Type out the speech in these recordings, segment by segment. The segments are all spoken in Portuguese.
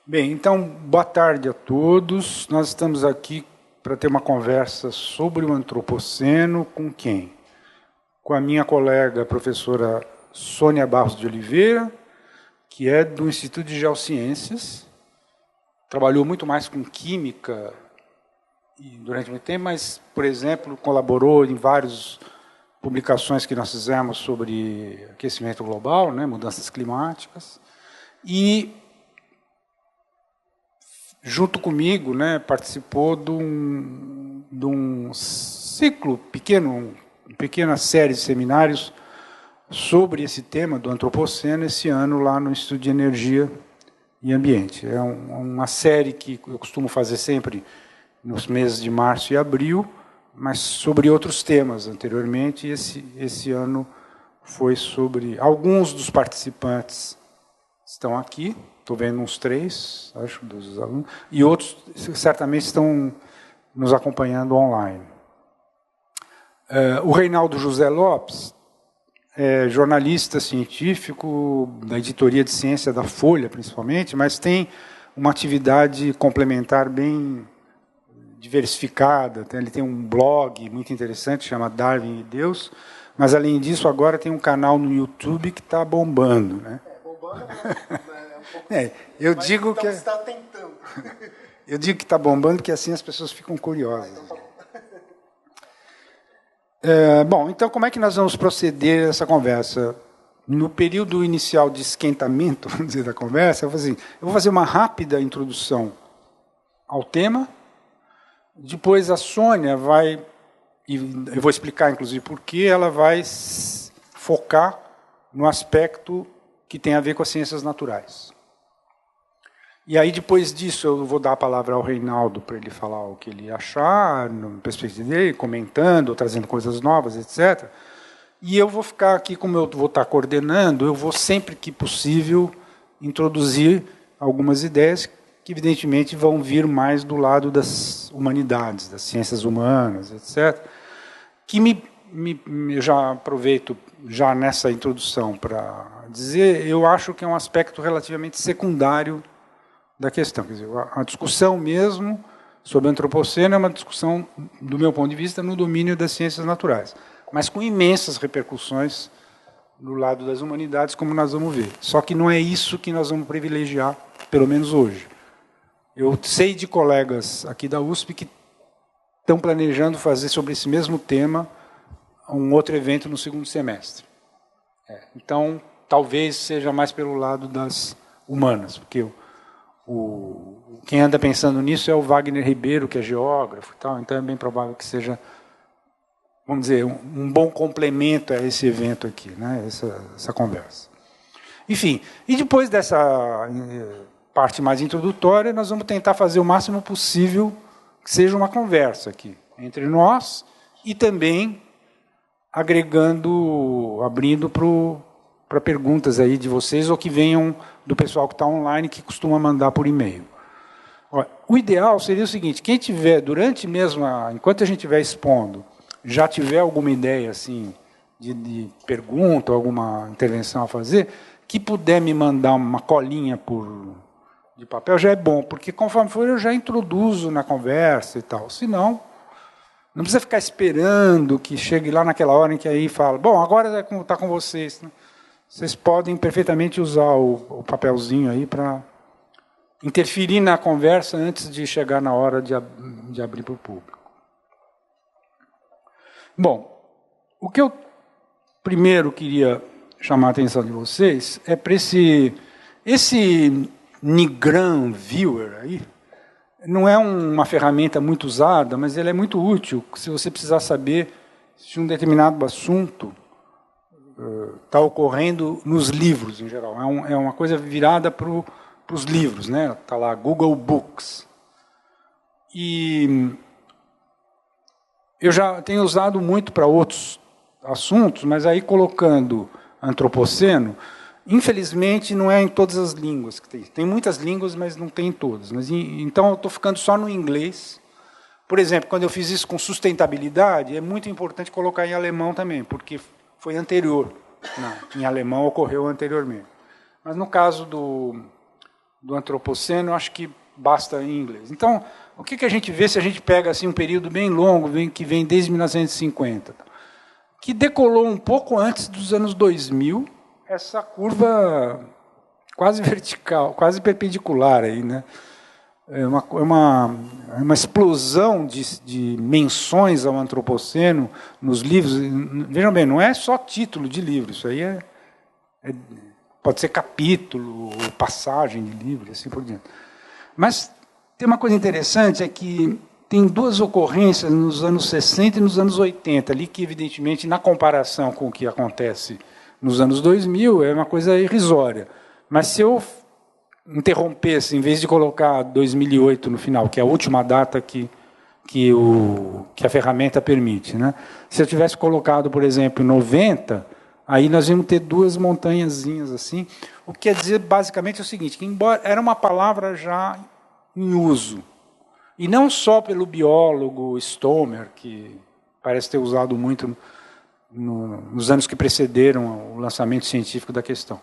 Bem, então, boa tarde a todos. Nós estamos aqui para ter uma conversa sobre o antropoceno com quem? Com a minha colega, a professora Sônia Barros de Oliveira, que é do Instituto de Geociências, trabalhou muito mais com química durante muito tempo, mas, por exemplo, colaborou em várias publicações que nós fizemos sobre aquecimento global, né, mudanças climáticas, e junto comigo, né, participou de um ciclo pequeno, uma pequena série de seminários sobre esse tema do antropoceno esse ano lá no Instituto de Energia e Ambiente. É uma série que eu costumo fazer sempre nos meses de março e abril, mas sobre outros temas anteriormente, e esse ano foi sobre... Alguns dos participantes estão aqui, estou vendo uns 3, acho, dos alunos, e outros certamente estão nos acompanhando online. O Reinaldo José Lopes é jornalista científico da editoria de ciência da Folha, principalmente, mas tem uma atividade complementar bem diversificada. Ele tem um blog muito interessante, chama Darwin e Deus, mas, além disso, agora tem um canal no YouTube que está bombando. Né? Bombando, eu digo que está tentando. Eu digo que está bombando, porque assim as pessoas ficam curiosas. Bom, então como é que nós vamos proceder essa conversa? No período inicial de esquentamento, vamos dizer, da conversa, eu vou fazer uma rápida introdução ao tema. Depois a Sônia vai, e eu vou explicar inclusive por que ela vai focar no aspecto que tem a ver com as ciências naturais. E aí, depois disso, eu vou dar a palavra ao Reinaldo para ele falar o que ele achar, na perspectiva dele, comentando, trazendo coisas novas, etc. E eu vou ficar aqui, como eu vou estar coordenando, eu vou, sempre que possível, introduzir algumas ideias que, evidentemente, vão vir mais do lado das humanidades, das ciências humanas, etc. Que eu já aproveito, já nessa introdução, para dizer, eu acho que é um aspecto relativamente secundário da questão. Quer dizer, a discussão mesmo sobre o antropoceno é uma discussão, do meu ponto de vista, no domínio das ciências naturais, mas com imensas repercussões no lado das humanidades, como nós vamos ver. Só que não é isso que nós vamos privilegiar, pelo menos hoje. Eu sei de colegas aqui da USP que estão planejando fazer sobre esse mesmo tema um outro evento no segundo semestre. Então, talvez seja mais pelo lado das humanas, porque quem anda pensando nisso é o Wagner Ribeiro, que é geógrafo e tal, então é bem provável que seja, vamos dizer, um bom complemento a esse evento aqui, né, essa conversa. Enfim, e depois dessa parte mais introdutória, nós vamos tentar fazer o máximo possível que seja uma conversa aqui, entre nós e também agregando, abrindo para perguntas aí de vocês ou que venham do pessoal que está online, que costuma mandar por e-mail. O ideal seria o seguinte: quem tiver, durante mesmo, enquanto a gente estiver expondo, já tiver alguma ideia assim, de pergunta, alguma intervenção a fazer, que puder me mandar uma colinha de papel, já é bom, porque conforme for eu já introduzo na conversa e tal. Senão, não precisa ficar esperando que chegue lá naquela hora em que aí fala, bom, agora está com vocês, né? Vocês podem perfeitamente usar o papelzinho aí para interferir na conversa antes de chegar na hora de abrir para o público. Bom, o que eu primeiro queria chamar a atenção de vocês é para esse Nigram Viewer aí. Não é uma ferramenta muito usada, mas ele é muito útil se você precisar saber se um determinado assunto está ocorrendo nos livros, em geral. É uma coisa virada para os livros, né? Está lá, Google Books. E eu já tenho usado muito para outros assuntos, mas aí colocando antropoceno, infelizmente não é em todas as línguas que tem. Tem muitas línguas, mas não tem em todas. Então eu estou ficando só no inglês. Por exemplo, quando eu fiz isso com sustentabilidade, é muito importante colocar em alemão também, porque foi anterior. Em alemão ocorreu anteriormente. Mas no caso do Antropoceno, acho que basta em inglês. Então, o que a gente vê se a gente pega assim, um período bem longo, que vem desde 1950, que decolou um pouco antes dos anos 2000, essa curva quase vertical, quase perpendicular aí, né? É uma explosão de menções ao Antropoceno nos livros. Vejam bem, não é só título de livro, isso aí pode ser capítulo, passagem de livro, assim por diante. Mas tem uma coisa interessante, é que tem duas ocorrências nos anos 60 e nos anos 80, ali que, evidentemente, na comparação com o que acontece nos anos 2000, é uma coisa irrisória. Mas se eu interrompesse, em vez de colocar 2008 no final, que é a última data que a ferramenta permite, né? Se eu tivesse colocado, por exemplo, 90, aí nós íamos ter duas montanhazinhas assim, o que quer dizer basicamente o seguinte, que embora era uma palavra já em uso, e não só pelo biólogo Stomer, que parece ter usado muito nos anos que precederam o lançamento científico da questão.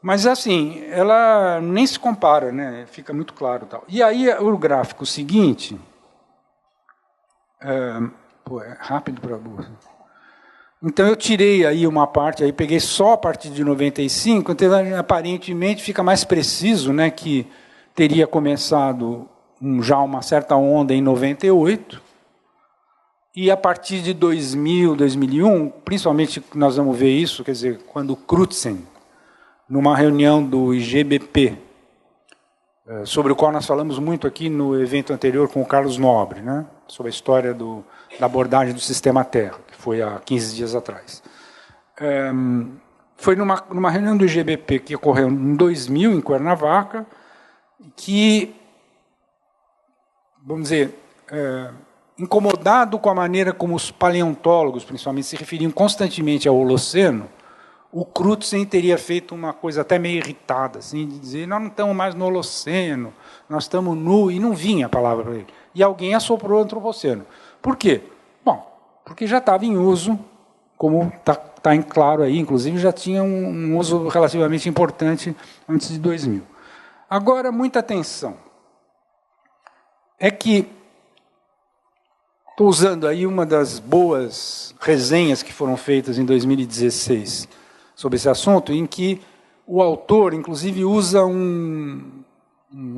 Mas, assim, ela nem se compara, né? Fica muito claro. Tal. E aí, o gráfico seguinte... é rápido para a burra. Então, eu tirei aí uma parte, aí peguei só a partir de 95, então, aparentemente, fica mais preciso, né, que teria começado já uma certa onda em 98, e a partir de 2000, 2001, principalmente nós vamos ver isso, quer dizer, quando Crutzen, numa reunião do IGBP, sobre o qual nós falamos muito aqui no evento anterior com o Carlos Nobre, né, sobre a história da abordagem do sistema Terra, que foi há 15 dias atrás. Foi numa reunião do IGBP que ocorreu em 2000, em Cuernavaca, que, vamos dizer, incomodado com a maneira como os paleontólogos, principalmente, se referiam constantemente ao Holoceno, o Crutzen teria feito uma coisa até meio irritada, assim, de dizer, nós não estamos mais no Holoceno, nós estamos nu, e não vinha a palavra para ele. E alguém assoprou o Antropoceno. Por quê? Bom, porque já estava em uso, como está em claro aí, inclusive já tinha um uso relativamente importante antes de 2000. Agora, muita atenção. É que estou usando aí uma das boas resenhas que foram feitas em 2016 sobre esse assunto, em que o autor, inclusive, usa um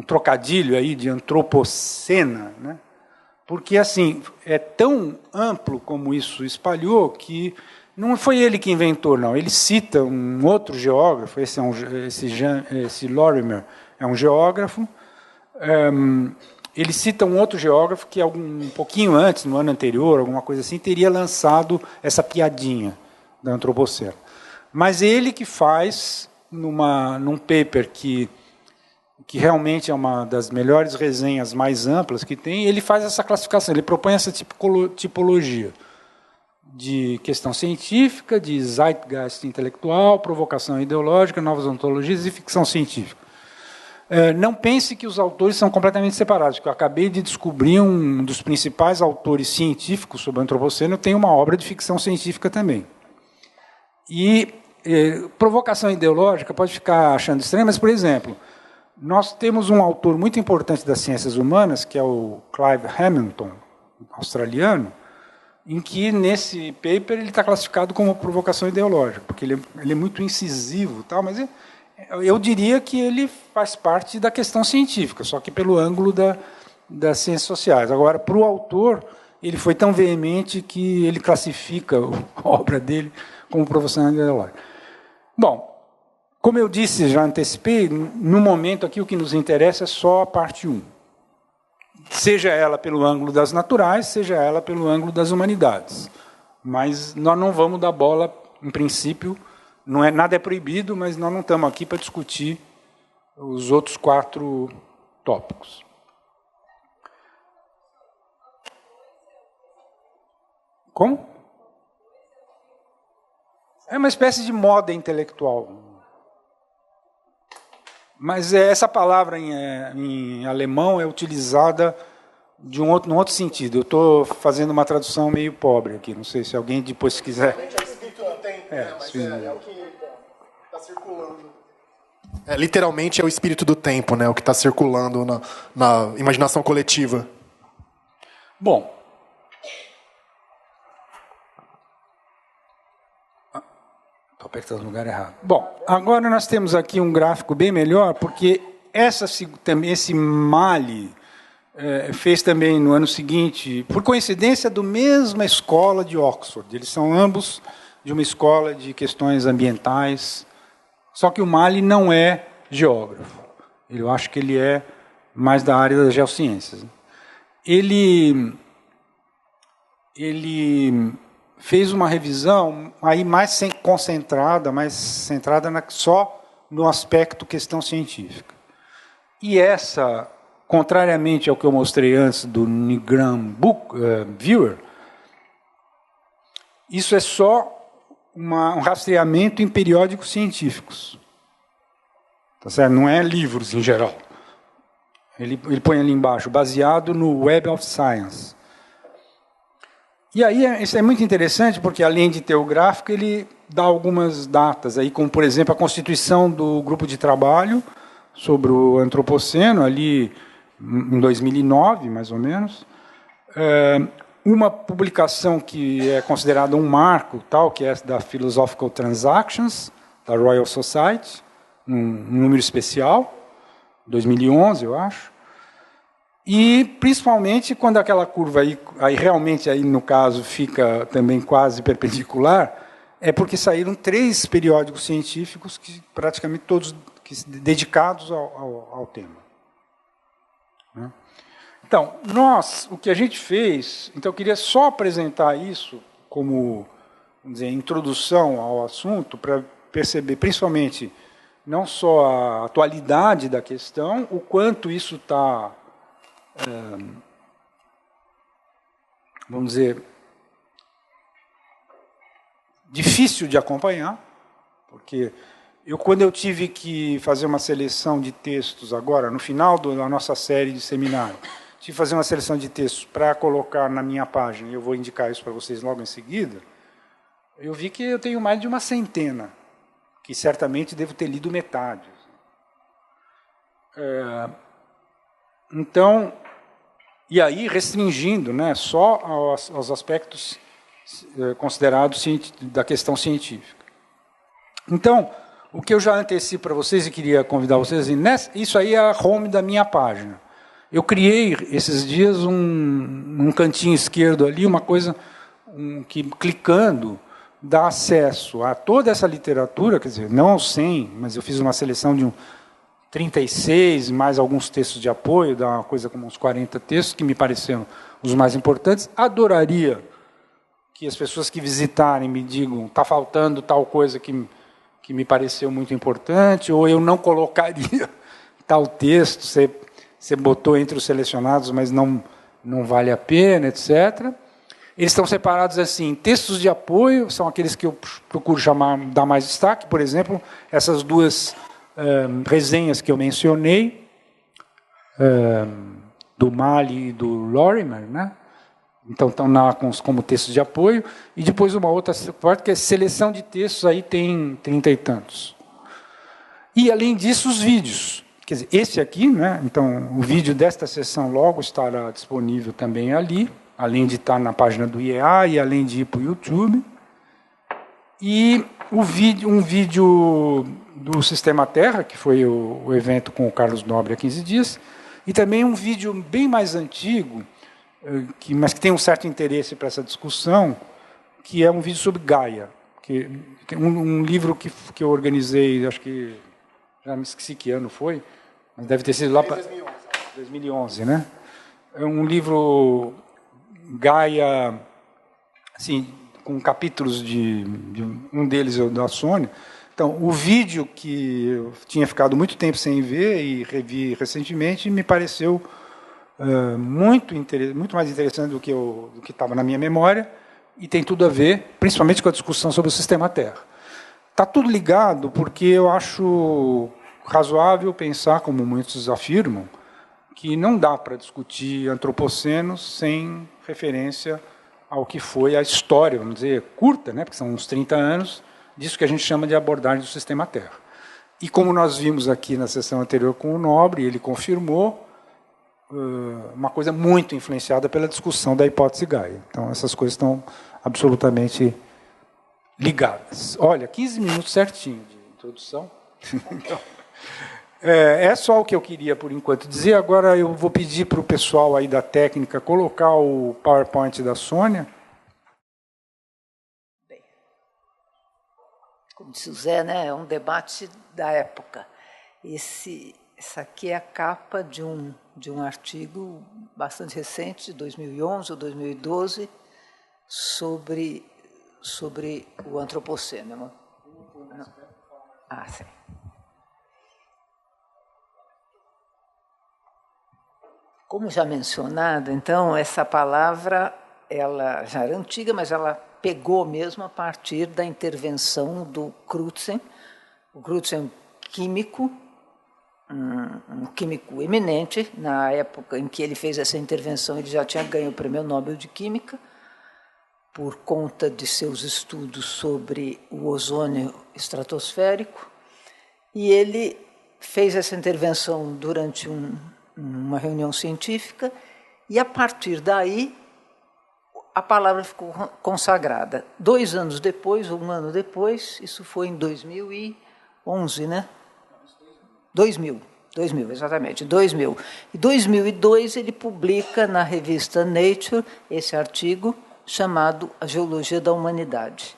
trocadilho aí de antropocena, né? Porque, assim, é tão amplo como isso espalhou que não foi ele que inventou, não. Ele cita um outro geógrafo, esse Lorimer é um geógrafo, ele cita um outro geógrafo que, um pouquinho antes, no ano anterior, alguma coisa assim, teria lançado essa piadinha da antropoceno. Mas ele que faz, num paper que realmente é uma das melhores resenhas mais amplas que tem, ele faz essa classificação, ele propõe essa tipologia de questão científica, de zeitgeist intelectual, provocação ideológica, novas ontologias e ficção científica. Não pense que os autores são completamente separados, porque eu acabei de descobrir um dos principais autores científicos sobre o antropoceno tem uma obra de ficção científica também. E provocação ideológica pode ficar achando estranho, mas, por exemplo, nós temos um autor muito importante das ciências humanas, que é o Clive Hamilton, australiano, em que, nesse paper, ele está classificado como provocação ideológica, porque ele é muito incisivo, tal, mas eu diria que ele faz parte da questão científica, só que pelo ângulo das ciências sociais. Agora, para o autor, ele foi tão veemente que ele classifica a obra dele como provocação ideológica. Bom, como eu disse, já antecipei, no momento aqui o que nos interessa é só a parte 1. Seja ela pelo ângulo das naturais, seja ela pelo ângulo das humanidades. Mas nós não vamos dar bola, em princípio, nada é proibido, mas nós não estamos aqui para discutir os outros 4 tópicos. Como? É uma espécie de moda intelectual. Mas essa palavra em alemão é utilizada num outro sentido. Eu estou fazendo uma tradução meio pobre aqui, não sei se alguém depois quiser. É escrito não tem, mas é o que está circulando. Literalmente é o espírito do tempo, né? O que está circulando na imaginação coletiva. Bom, estou apertando no lugar errado. Bom, agora nós temos aqui um gráfico bem melhor, porque esse Mali fez também no ano seguinte, por coincidência, da mesma escola de Oxford. Eles são ambos de uma escola de questões ambientais, só que o Mali não é geógrafo. Eu acho que ele é mais da área das geociências. Ele fez uma revisão aí mais concentrada, mais centrada só no aspecto questão científica. E essa, contrariamente ao que eu mostrei antes do Nigram Viewer, isso é só um rastreamento em periódicos científicos. Tá certo? Não é livros em geral. Ele põe ali embaixo, baseado no Web of Science. E aí, isso é muito interessante, porque além de ter o gráfico, ele dá algumas datas, aí, como, por exemplo, a constituição do grupo de trabalho sobre o Antropoceno, ali em 2009, mais ou menos. Uma publicação que é considerada um marco, tal, que é da Philosophical Transactions, da Royal Society, um número especial, 2011, eu acho. E, principalmente, quando aquela curva aí realmente, aí, no caso, fica também quase perpendicular, é porque saíram 3 periódicos científicos, que praticamente todos dedicados ao tema. Então, o que a gente fez, então eu queria só apresentar isso como, vamos dizer, introdução ao assunto, para perceber, principalmente, não só a atualidade da questão, o quanto isso está, vamos dizer, difícil de acompanhar, porque quando eu tive que fazer uma seleção de textos agora, no final da nossa série de seminário, tive que fazer uma seleção de textos para colocar na minha página, e eu vou indicar isso para vocês logo em seguida, eu vi que eu tenho mais de uma centena, que certamente devo ter lido metade. Então, e aí restringindo, né, só aos aspectos considerados da questão científica. Então, o que eu já antecipo para vocês e queria convidar vocês, isso aí é a home da minha página. Eu criei esses dias um cantinho esquerdo ali, uma coisa que, clicando, dá acesso a toda essa literatura, quer dizer, não aos 100, mas eu fiz uma seleção de 36, mais alguns textos de apoio, dá uma coisa como uns 40 textos, que me pareceram os mais importantes. Adoraria que as pessoas que visitarem me digam, está faltando tal coisa que me pareceu muito importante, ou eu não colocaria tal texto, você botou entre os selecionados, mas não vale a pena, etc. Eles estão separados assim, textos de apoio, são aqueles que eu procuro dar mais destaque, por exemplo, essas 2 resenhas que eu mencionei, do Mali e do Lorimer, né? Então estão como textos de apoio, e depois uma outra parte que é seleção de textos, aí tem 30 e tantos. E, além disso, os vídeos. Quer dizer, esse aqui, né? Então, o vídeo desta sessão logo estará disponível também ali, além de estar na página do IEA e além de ir para o YouTube. E um vídeo do Sistema Terra, que foi o evento com o Carlos Nobre há 15 dias, e também um vídeo bem mais antigo, mas que tem um certo interesse para essa discussão, que é um vídeo sobre Gaia, um livro que eu organizei, acho que já me esqueci que ano foi, mas deve ter sido lá para 2011, né? É um livro Gaia, assim, com capítulos um deles é da Sônia. Então, o vídeo que eu tinha ficado muito tempo sem ver e revi recentemente me pareceu muito mais interessante do que estava na minha memória, e tem tudo a ver, principalmente com a discussão sobre o Sistema Terra. Está tudo ligado, porque eu acho razoável pensar, como muitos afirmam, que não dá para discutir antropoceno sem referência ao que foi a história, vamos dizer, curta, né, porque são uns 30 anos, disso que a gente chama de abordagem do Sistema Terra. E como nós vimos aqui na sessão anterior com o Nobre, ele confirmou uma coisa muito influenciada pela discussão da hipótese Gaia. Então, essas coisas estão absolutamente ligadas. Olha, 15 minutos certinho de introdução. Então, é só o que eu queria, por enquanto, dizer. Agora eu vou pedir para o pessoal aí da técnica colocar o PowerPoint da Sônia. Bem, como disse o Zé, né, é um debate da época. Essa aqui é a capa de um artigo bastante recente, de 2011 ou 2012, sobre o antropoceno. Sim. Como já mencionado, então, essa palavra ela já era antiga, mas ela pegou mesmo a partir da intervenção do Crutzen. O Crutzen, químico, um químico eminente. Na época em que ele fez essa intervenção, ele já tinha ganho o Prêmio Nobel de Química, por conta de seus estudos sobre o ozônio estratosférico. E ele fez essa intervenção durante uma reunião científica, e, a partir daí, a palavra ficou consagrada. 2 anos depois, ou 1 ano depois, isso foi em 2011, né? 2000, exatamente, 2000. Em 2002, ele publica na revista Nature esse artigo chamado A Geologia da Humanidade.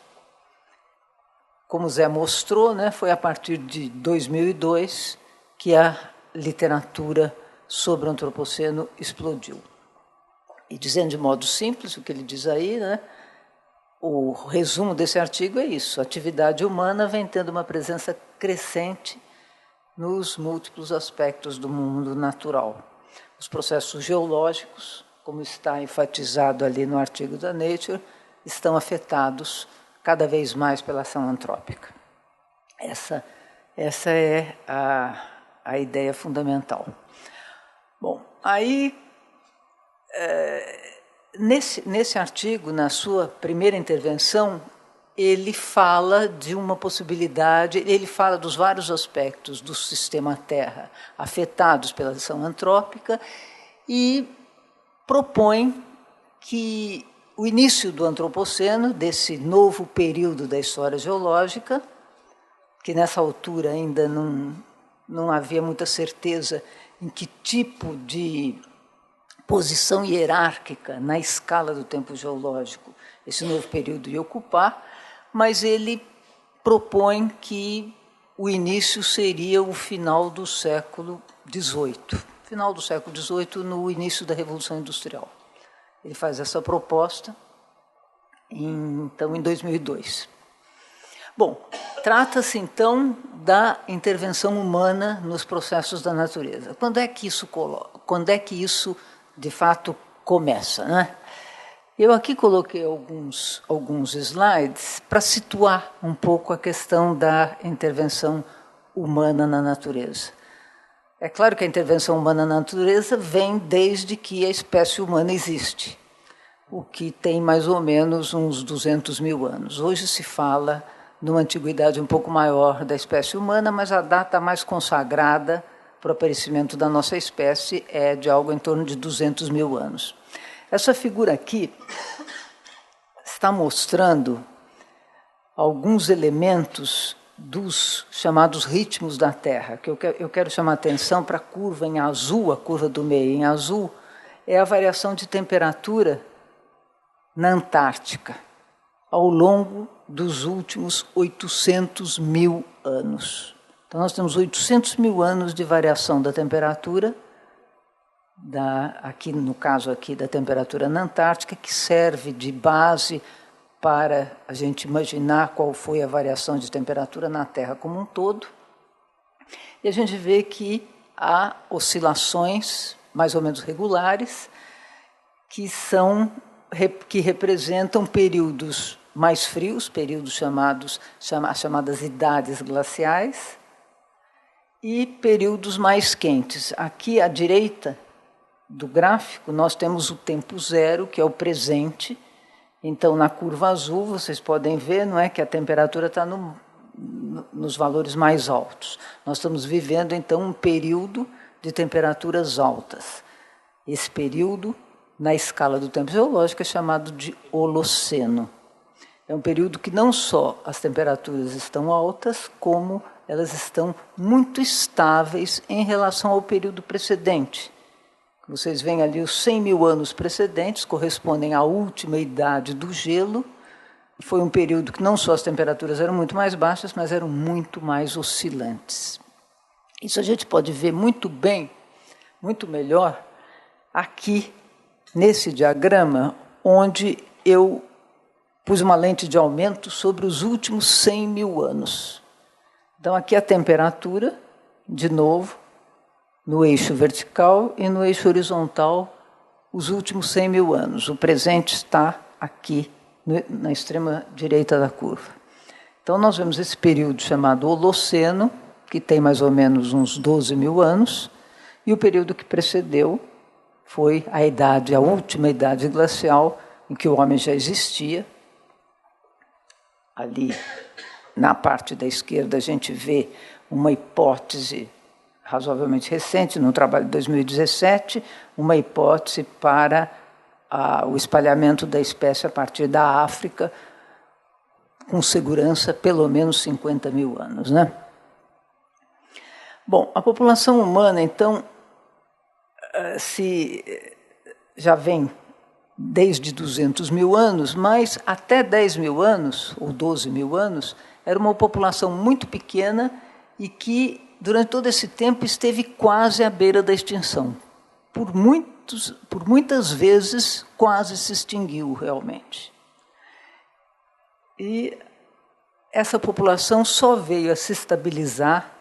Como o Zé mostrou, né, foi a partir de 2002 que a literatura sobre o antropoceno explodiu. E, dizendo de modo simples o que ele diz aí, né, o resumo desse artigo é isso: a atividade humana vem tendo uma presença crescente nos múltiplos aspectos do mundo natural. Os processos geológicos, como está enfatizado ali no artigo da Nature, estão afetados cada vez mais pela ação antrópica. Essa é a ideia fundamental. Bom, aí, nesse artigo, na sua primeira intervenção, ele fala de uma possibilidade, ele fala dos vários aspectos do sistema Terra afetados pela ação antrópica e propõe que o início do antropoceno, desse novo período da história geológica, que nessa altura ainda não havia muita certeza em que tipo de posição hierárquica na escala do tempo geológico esse novo período ia ocupar, mas ele propõe que o início seria o final do século XVIII. Final do século XVIII, no início da Revolução Industrial. Ele faz essa proposta, então, em 2002. Bom, trata-se, então, da intervenção humana nos processos da natureza. Quando é que isso de fato, começa, né? Eu aqui coloquei alguns slides para situar um pouco a questão da intervenção humana na natureza. É claro que a intervenção humana na natureza vem desde que a espécie humana existe, o que tem mais ou menos uns 200 mil anos. Hoje se fala numa antiguidade um pouco maior da espécie humana, mas a data mais consagrada para o aparecimento da nossa espécie é de algo em torno de 200 mil anos. Essa figura aqui está mostrando alguns elementos dos chamados ritmos da Terra, que eu quero chamar a atenção para a curva em azul, a curva do meio em azul, é a variação de temperatura na Antártica, ao longo dos últimos 800 mil anos. Então, nós temos 800 mil anos de variação da temperatura, aqui no caso aqui da temperatura na Antártica, que serve de base para a gente imaginar qual foi a variação de temperatura na Terra como um todo. E a gente vê que há oscilações mais ou menos regulares, que representam períodos mais frios, períodos chamadas idades glaciais, e períodos mais quentes. Aqui à direita do gráfico nós temos o tempo zero, que é o presente. Então, na curva azul, vocês podem ver, não é, que a temperatura está nos valores mais altos. Nós estamos vivendo, então, um período de temperaturas altas. Esse período, na escala do tempo geológico, é chamado de Holoceno. É um período que não só as temperaturas estão altas, como elas estão muito estáveis em relação ao período precedente. Vocês veem ali os 100 mil anos precedentes, correspondem à última idade do gelo. Foi um período que não só as temperaturas eram muito mais baixas, mas eram muito mais oscilantes. Isso a gente pode ver muito bem, muito melhor, aqui nesse diagrama, onde eu pus uma lente de aumento sobre os últimos 100 mil anos. Então, aqui a temperatura, de novo, no eixo vertical e no eixo horizontal, os últimos 100 mil anos. O presente está aqui, na extrema direita da curva. Então, nós vemos esse período chamado Holoceno, que tem mais ou menos uns 12 mil anos, e o período que precedeu foi a última idade glacial, em que o homem já existia. Ali, na parte da esquerda, a gente vê uma hipótese razoavelmente recente, no trabalho de 2017, uma hipótese para o espalhamento da espécie a partir da África, com segurança, pelo menos 50 mil anos, né? Bom, a população humana, então, já vem desde 200 mil anos, mas até 10 mil anos, ou 12 mil anos, era uma população muito pequena e que, durante todo esse tempo, esteve quase à beira da extinção. Por muitas vezes, quase se extinguiu realmente. E essa população só veio a se estabilizar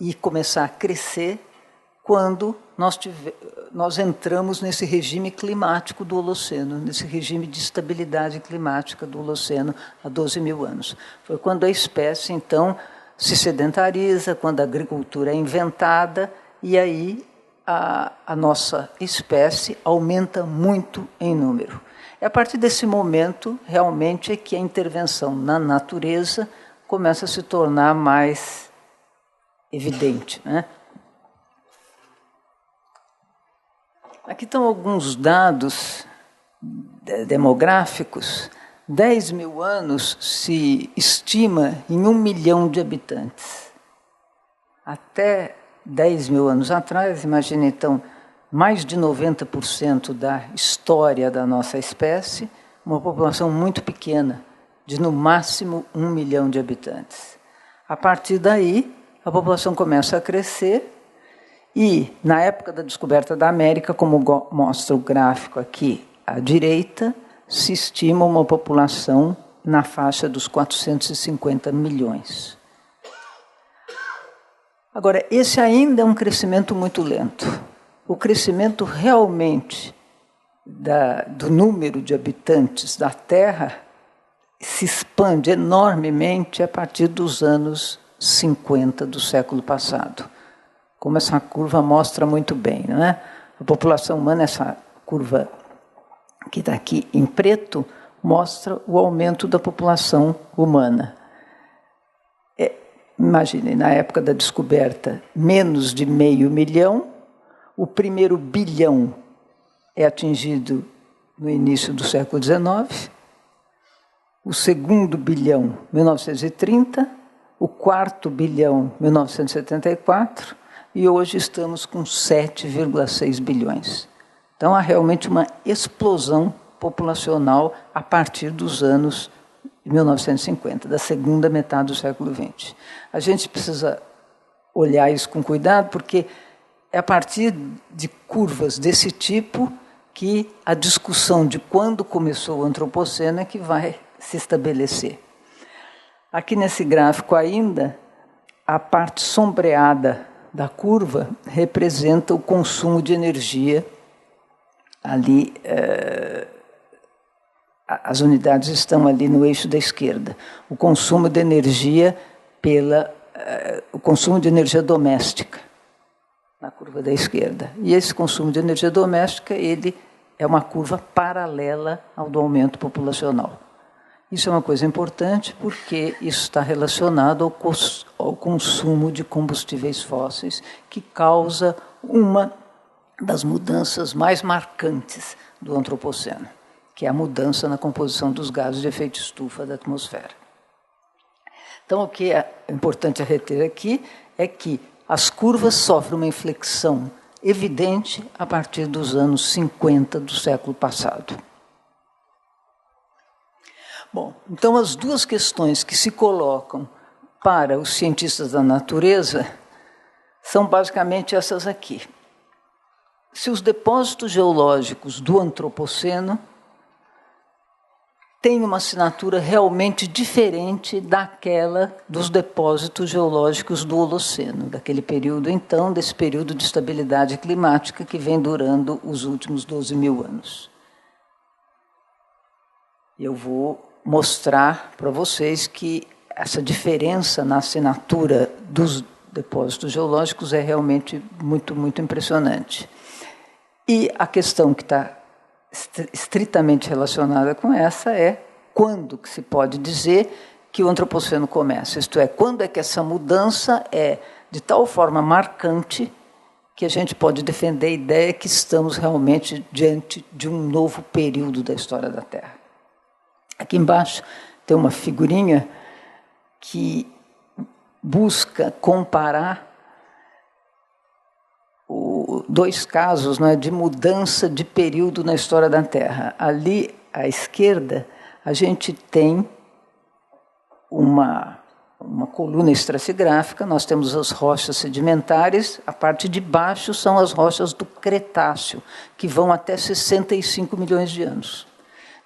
e começar a crescer quando nós entramos nesse regime climático do Holoceno, nesse regime de estabilidade climática do Holoceno há 12 mil anos. Foi quando a espécie, então, se sedentariza, quando a agricultura é inventada, e aí a nossa espécie aumenta muito em número. É a partir desse momento, realmente, é que a intervenção na natureza começa a se tornar mais evidente, né? Aqui estão alguns dados demográficos. 10 mil anos se estima em 1 milhão de habitantes. Até 10 mil anos atrás, imagine então, mais de 90% da história da nossa espécie, uma população muito pequena, de no máximo 1 milhão de habitantes. A partir daí, a população começa a crescer e, na época da descoberta da América, como mostra o gráfico aqui à direita, se estima uma população na faixa dos 450 milhões. Agora, esse ainda é um crescimento muito lento. O crescimento realmente do número de habitantes da Terra se expande enormemente a partir dos anos 50 do século passado, como essa curva mostra muito bem, não é? A população humana, essa curva que está aqui em preto, mostra o aumento da população humana. Imagine, na época da descoberta, menos de 500 mil, o primeiro bilhão é atingido no início do século XIX, o segundo bilhão, 1930, o quarto bilhão, 1974, e hoje estamos com 7,6 bilhões. Então, há realmente uma explosão populacional a partir dos anos 1950, da segunda metade do século XX. A gente precisa olhar isso com cuidado, porque é a partir de curvas desse tipo que a discussão de quando começou o Antropoceno é que vai se estabelecer. Aqui nesse gráfico ainda, a parte sombreada da curva representa o consumo de energia. Ali, as unidades estão ali no eixo da esquerda. O consumo de energia o consumo de energia doméstica, na curva da esquerda. E esse consumo de energia doméstica, ele é uma curva paralela ao do aumento populacional. Isso é uma coisa importante porque isso está relacionado ao consumo de combustíveis fósseis, que causa uma das mudanças mais marcantes do antropoceno, que é a mudança na composição dos gases de efeito estufa da atmosfera. Então, o que é importante a reter aqui é que as curvas sofrem uma inflexão evidente a partir dos anos 50 do século passado. Bom, então as duas questões que se colocam para os cientistas da natureza são basicamente essas aqui. Se os depósitos geológicos do antropoceno têm uma assinatura realmente diferente daquela dos depósitos geológicos do Holoceno, daquele período, então, desse período de estabilidade climática que vem durando os últimos 12 mil anos. Eu vou mostrar para vocês que essa diferença na assinatura dos depósitos geológicos é realmente muito, muito impressionante. E a questão que está estritamente relacionada com essa é quando que se pode dizer que o antropoceno começa, isto é, quando é que essa mudança é de tal forma marcante que a gente pode defender a ideia que estamos realmente diante de um novo período da história da Terra. Aqui embaixo tem uma figurinha que busca comparar dois casos, né, de mudança de período na história da Terra. Ali, à esquerda, a gente tem uma coluna estratigráfica, nós temos as rochas sedimentares, a parte de baixo são as rochas do Cretáceo, que vão até 65 milhões de anos.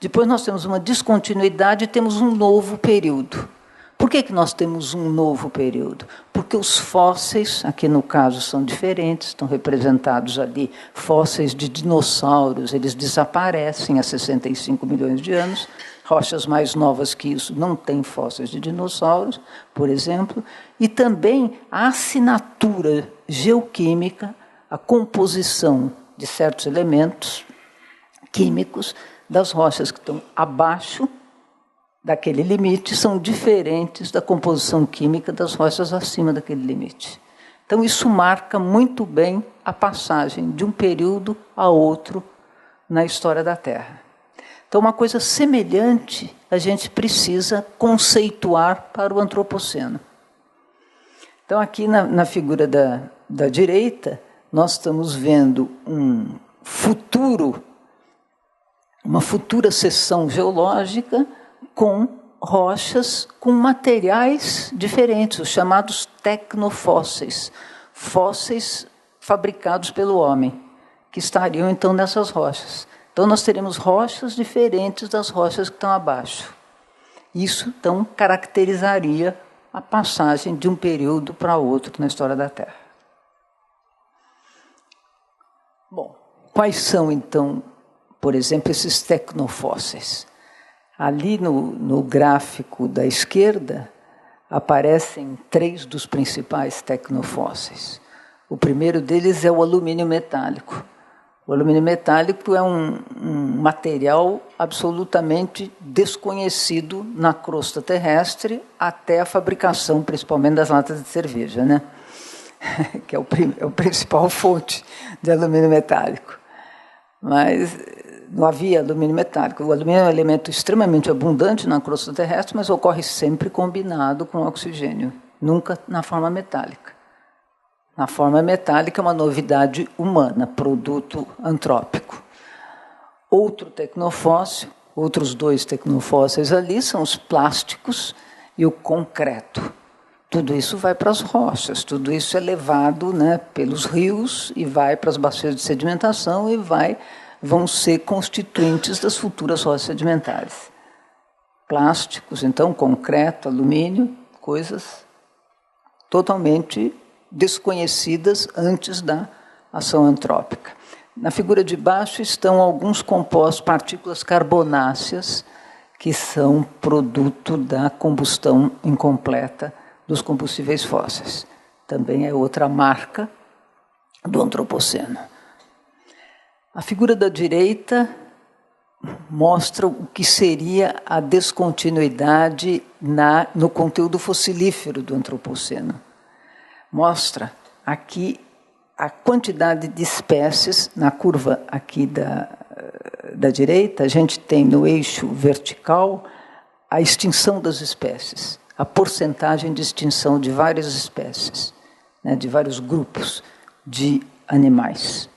Depois nós temos uma descontinuidade e temos um novo período. Por que nós temos um novo período? Porque os fósseis, aqui no caso, são diferentes, estão representados ali fósseis de dinossauros, eles desaparecem há 65 milhões de anos. Rochas mais novas que isso não têm fósseis de dinossauros, por exemplo. E também a assinatura geoquímica, a composição de certos elementos químicos das rochas que estão abaixo daquele limite são diferentes da composição química das rochas acima daquele limite. Então, isso marca muito bem a passagem de um período a outro na história da Terra. Então, uma coisa semelhante a gente precisa conceituar para o antropoceno. Então, aqui na figura da direita, nós estamos vendo uma futura seção geológica com rochas com materiais diferentes, os chamados tecnofósseis, fósseis fabricados pelo homem, que estariam então nessas rochas. Então nós teremos rochas diferentes das rochas que estão abaixo. Isso então caracterizaria a passagem de um período para outro na história da Terra. Bom, quais são então, por exemplo, esses tecnofósseis? Ali no gráfico da esquerda aparecem 3 dos principais tecnofósseis. O primeiro deles é o alumínio metálico. O alumínio metálico é um material absolutamente desconhecido na crosta terrestre até a fabricação, principalmente das latas de cerveja, né? Que é o principal fonte de alumínio metálico. Mas não havia alumínio metálico. O alumínio é um elemento extremamente abundante na crosta terrestre, mas ocorre sempre combinado com oxigênio, nunca na forma metálica. Na forma metálica é uma novidade humana, produto antrópico. Outro tecnofóssil, outros 2 tecnofósseis ali são os plásticos e o concreto. Tudo isso vai para as rochas, tudo isso é levado, né, pelos rios e vai para as bacias de sedimentação e vão ser constituintes das futuras rochas sedimentares. Plásticos, então, concreto, alumínio, coisas totalmente desconhecidas antes da ação antrópica. Na figura de baixo estão alguns compostos, partículas carbonáceas, que são produto da combustão incompleta dos combustíveis fósseis. Também é outra marca do antropoceno. A figura da direita mostra o que seria a descontinuidade no conteúdo fossilífero do antropoceno. Mostra aqui a quantidade de espécies. Na curva aqui da direita, a gente tem no eixo vertical a extinção das espécies, a porcentagem de extinção de várias espécies, né, de vários grupos de animais.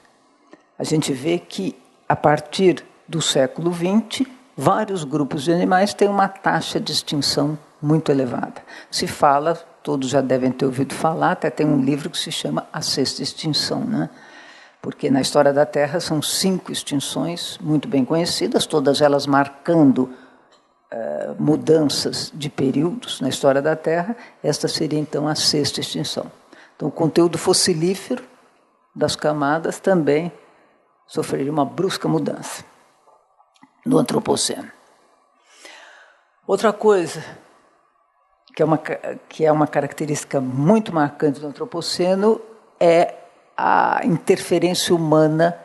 A gente vê que, a partir do século XX, vários grupos de animais têm uma taxa de extinção muito elevada. Se fala, todos já devem ter ouvido falar, até tem um livro que se chama A Sexta Extinção, né? Porque na história da Terra são 5 extinções muito bem conhecidas, todas elas marcando mudanças de períodos na história da Terra. Esta seria, então, a 6ª extinção. Então, o conteúdo fossilífero das camadas também sofreria uma brusca mudança no antropoceno. Outra coisa que é uma característica muito marcante do antropoceno é a interferência humana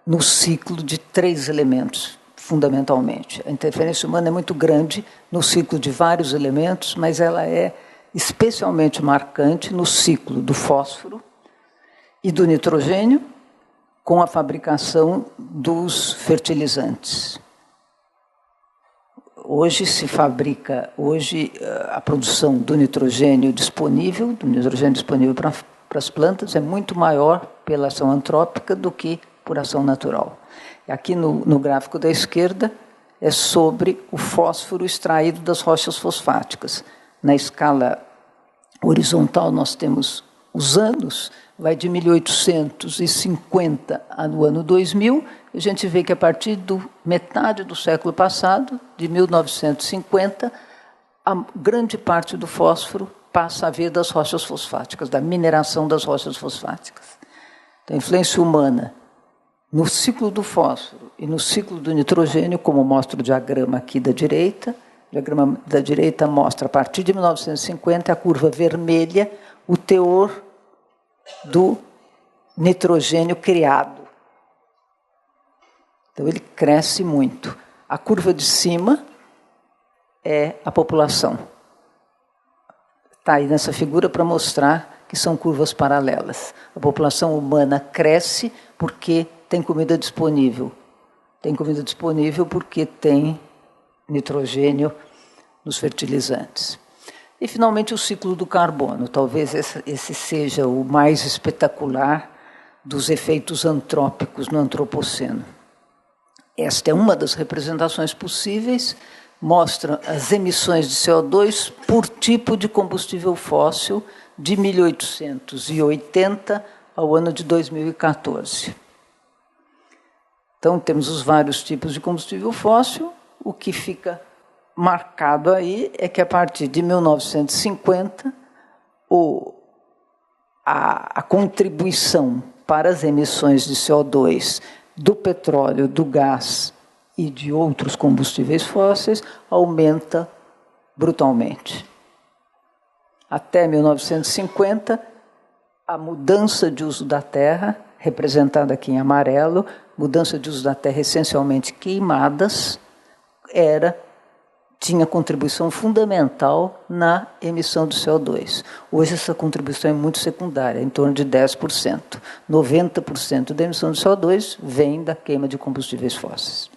no ciclo de 3 elementos, fundamentalmente. A interferência humana é muito grande no ciclo de vários elementos, mas ela é especialmente marcante no ciclo do fósforo e do nitrogênio, com a fabricação dos fertilizantes. Hoje a produção do nitrogênio disponível para as plantas é muito maior pela ação antrópica do que por ação natural. Aqui no gráfico da esquerda é sobre o fósforo extraído das rochas fosfáticas. Na escala horizontal nós temos os anos, vai de 1850 ao ano 2000, a gente vê que a partir da metade do século passado, de 1950, a grande parte do fósforo passa a vir das rochas fosfáticas, da mineração das rochas fosfáticas. Então, a influência humana no ciclo do fósforo e no ciclo do nitrogênio, como mostra o diagrama aqui da direita. O diagrama da direita mostra, a partir de 1950, a curva vermelha, o teor do nitrogênio criado. Então, ele cresce muito. A curva de cima é a população. Está aí nessa figura para mostrar que são curvas paralelas. A população humana cresce porque tem comida disponível. Tem comida disponível porque tem nitrogênio nos fertilizantes. E, finalmente, o ciclo do carbono. Talvez esse seja o mais espetacular dos efeitos antrópicos no antropoceno. Esta é uma das representações possíveis, mostra as emissões de CO2 por tipo de combustível fóssil de 1880 ao ano de 2014. Então, temos os vários tipos de combustível fóssil. O que fica marcado aí é que, a partir de 1950, a contribuição para as emissões de CO2 do petróleo, do gás e de outros combustíveis fósseis aumenta brutalmente. Até 1950, a mudança de uso da terra, representada aqui em amarelo, mudança de uso da terra essencialmente queimadas, tinha contribuição fundamental na emissão de CO2. Hoje essa contribuição é muito secundária, em torno de 10%. 90% da emissão de CO2 vem da queima de combustíveis fósseis.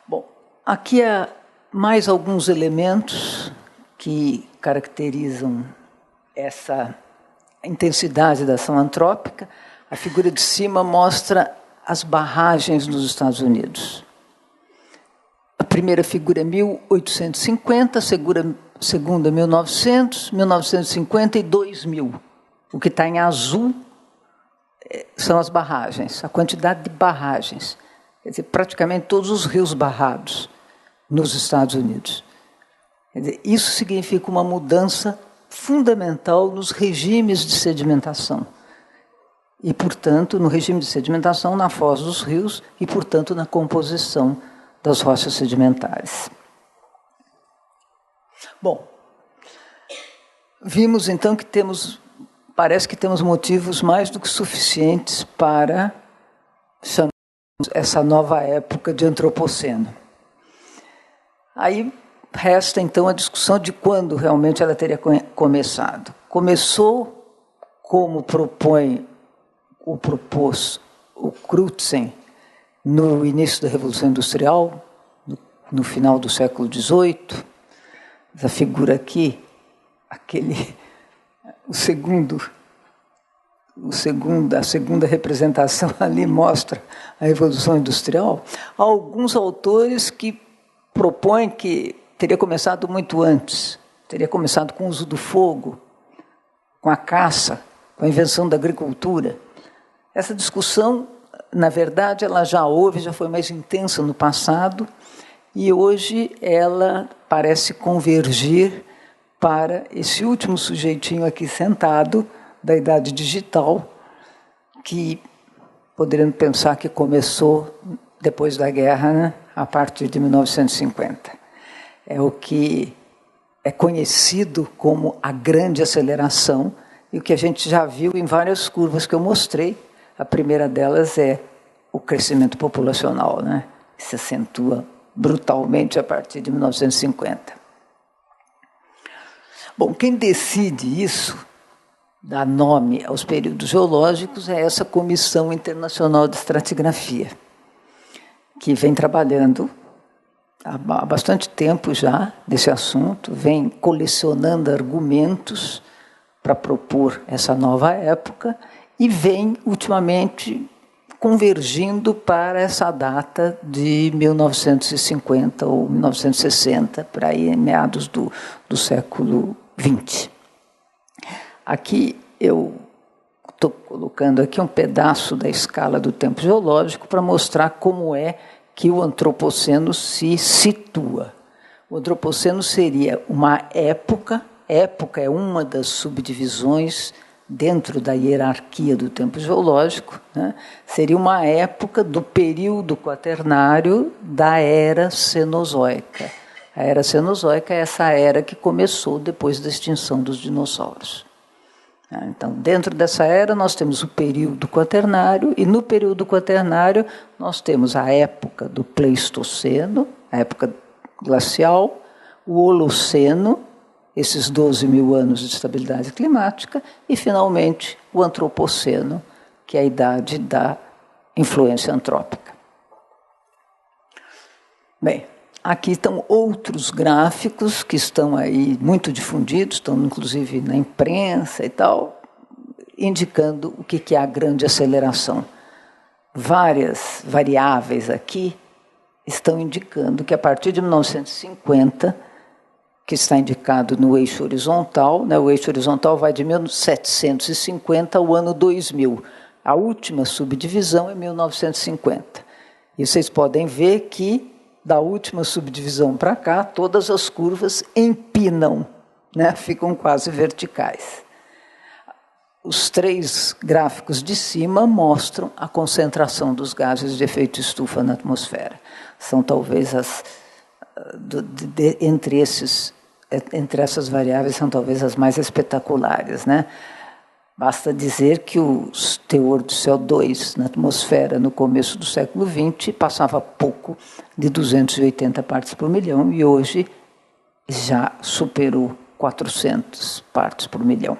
Bom, aqui há mais alguns elementos que caracterizam essa intensidade da ação antrópica. A figura de cima mostra as barragens nos Estados Unidos. A primeira figura é 1850, a segunda 1900, 1950 e 2000. O que está em azul são as barragens, a quantidade de barragens. Quer dizer, praticamente todos os rios barrados nos Estados Unidos. Quer dizer, isso significa uma mudança fundamental nos regimes de sedimentação. E, portanto, no regime de sedimentação, na foz dos rios e, portanto, na composição das rochas sedimentares. Bom, vimos então que parece que temos motivos mais do que suficientes para chamar essa nova época de antropoceno. Aí resta, então, a discussão de quando realmente ela teria começado. Começou, como propôs o Crutzen no início da Revolução Industrial, no final do século XVIII. Essa figura aqui, a segunda representação ali mostra a Revolução Industrial. Há alguns autores que propõem que teria começado muito antes, teria começado com o uso do fogo, com a caça, com a invenção da agricultura. Essa discussão, na verdade, ela já houve, já foi mais intensa no passado, e hoje ela parece convergir para esse último sujeitinho aqui sentado, da idade digital, que poderíamos pensar que começou depois da guerra, né, a partir de 1950. É o que é conhecido como a grande aceleração, e o que a gente já viu em várias curvas que eu mostrei. A primeira delas é o crescimento populacional, né, que se acentua brutalmente a partir de 1950. Bom, quem decide isso, dá nome aos períodos geológicos, é essa Comissão Internacional de Estratigrafia, que vem trabalhando há bastante tempo já nesse assunto, vem colecionando argumentos para propor essa nova época e vem, ultimamente, convergindo para essa data de 1950 ou 1960, para aí meados do século XX. Aqui eu estou colocando aqui um pedaço da escala do tempo geológico para mostrar como é que o antropoceno se situa. O antropoceno seria uma época é uma das subdivisões dentro da hierarquia do tempo geológico, né? Seria uma época do período quaternário da era Cenozoica. A era Cenozoica é essa era que começou depois da extinção dos dinossauros. Então, dentro dessa era, nós temos o período quaternário, e no período quaternário nós temos a época do Pleistoceno, a época glacial, o Holoceno, esses 12 mil anos de estabilidade climática, e, finalmente, o Antropoceno, que é a idade da influência antrópica. Bem, aqui estão outros gráficos que estão aí muito difundidos, estão inclusive na imprensa e tal, indicando o que é a grande aceleração. Várias variáveis aqui estão indicando que a partir de 1950, que está indicado no eixo horizontal, né, o eixo horizontal vai de 1750 ao ano 2000. A última subdivisão é 1950. E vocês podem ver que da última subdivisão para cá, todas as curvas empinam, né? Ficam quase verticais. Os três gráficos de cima mostram a concentração dos gases de efeito estufa na atmosfera. São talvez entre essas variáveis, são talvez as mais espetaculares, né? Basta dizer que o teor de CO2 na atmosfera no começo do século XX passava pouco de 280 partes por milhão e hoje já superou 400 partes por milhão,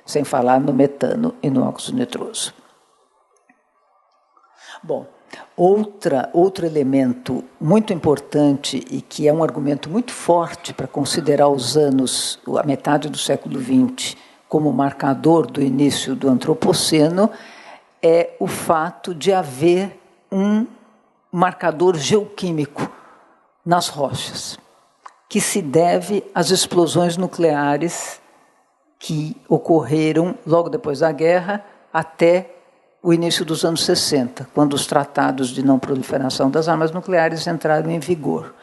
sem falar no metano e no óxido nitroso. Bom, outro elemento muito importante e que é um argumento muito forte para considerar os anos, a metade do século XX, como marcador do início do antropoceno, é o fato de haver um marcador geoquímico nas rochas, que se deve às explosões nucleares que ocorreram logo depois da guerra até o início dos anos 60, quando os tratados de não proliferação das armas nucleares entraram em vigor.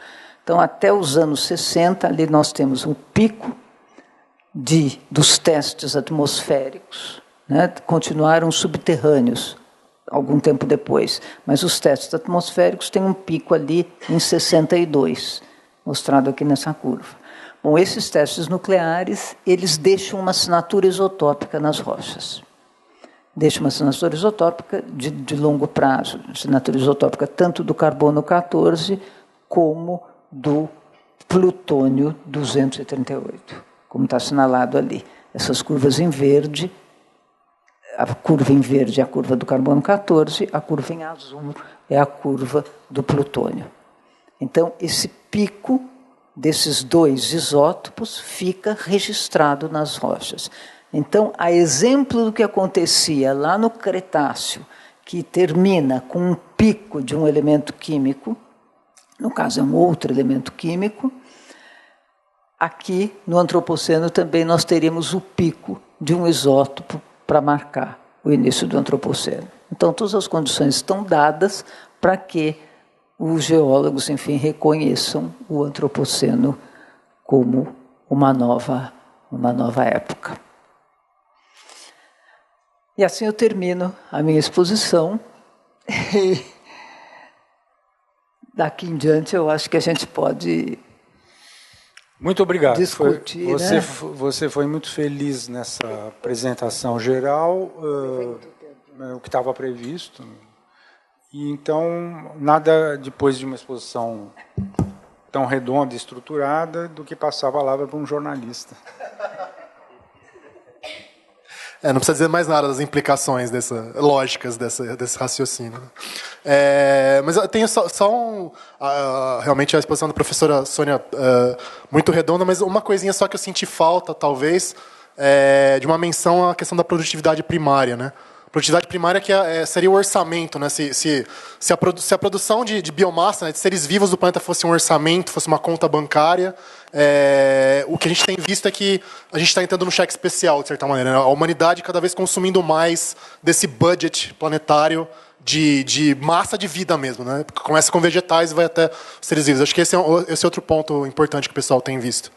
Então, até os anos 60, ali nós temos um pico dos testes atmosféricos, né? Continuaram subterrâneos algum tempo depois, mas os testes atmosféricos têm um pico ali em 62, mostrado aqui nessa curva. Bom, esses testes nucleares, eles deixam uma assinatura isotópica nas rochas. deixa uma assinatura isotópica de longo prazo, assinatura isotópica tanto do carbono 14 como do plutônio 238, como está assinalado ali. Essas curvas em verde, a curva em verde é a curva do carbono 14, a curva em azul é a curva do plutônio. Então, esse pico desses dois isótopos fica registrado nas rochas. Então, a exemplo do que acontecia lá no Cretáceo, que termina com um pico de um elemento químico, no caso é um outro elemento químico, aqui no Antropoceno também nós teríamos o pico de um isótopo para marcar o início do Antropoceno. Então, todas as condições estão dadas para que os geólogos, enfim, reconheçam o Antropoceno como uma nova época. E assim eu termino a minha exposição. E daqui em diante eu acho que a gente pode muito obrigado. Discutir, Você foi muito feliz nessa apresentação geral, o que estava previsto. E então, nada depois de uma exposição tão redonda e estruturada do que passar a palavra para um jornalista. Não precisa dizer mais nada das implicações lógicas desse raciocínio. Mas eu tenho realmente a exposição da professora Sônia muito redonda, mas uma coisinha só que eu senti falta, talvez, de uma menção à questão da produtividade primária, né? Produtividade primária que seria o orçamento, né? Se a produção de biomassa, né, de seres vivos do planeta fosse um orçamento, fosse uma conta bancária, o que a gente tem visto é que a gente está entrando no cheque especial, de certa maneira, né? A humanidade cada vez consumindo mais desse budget planetário de massa de vida mesmo, né? Começa com vegetais e vai até os seres vivos. Acho que esse é outro ponto importante que o pessoal tem visto.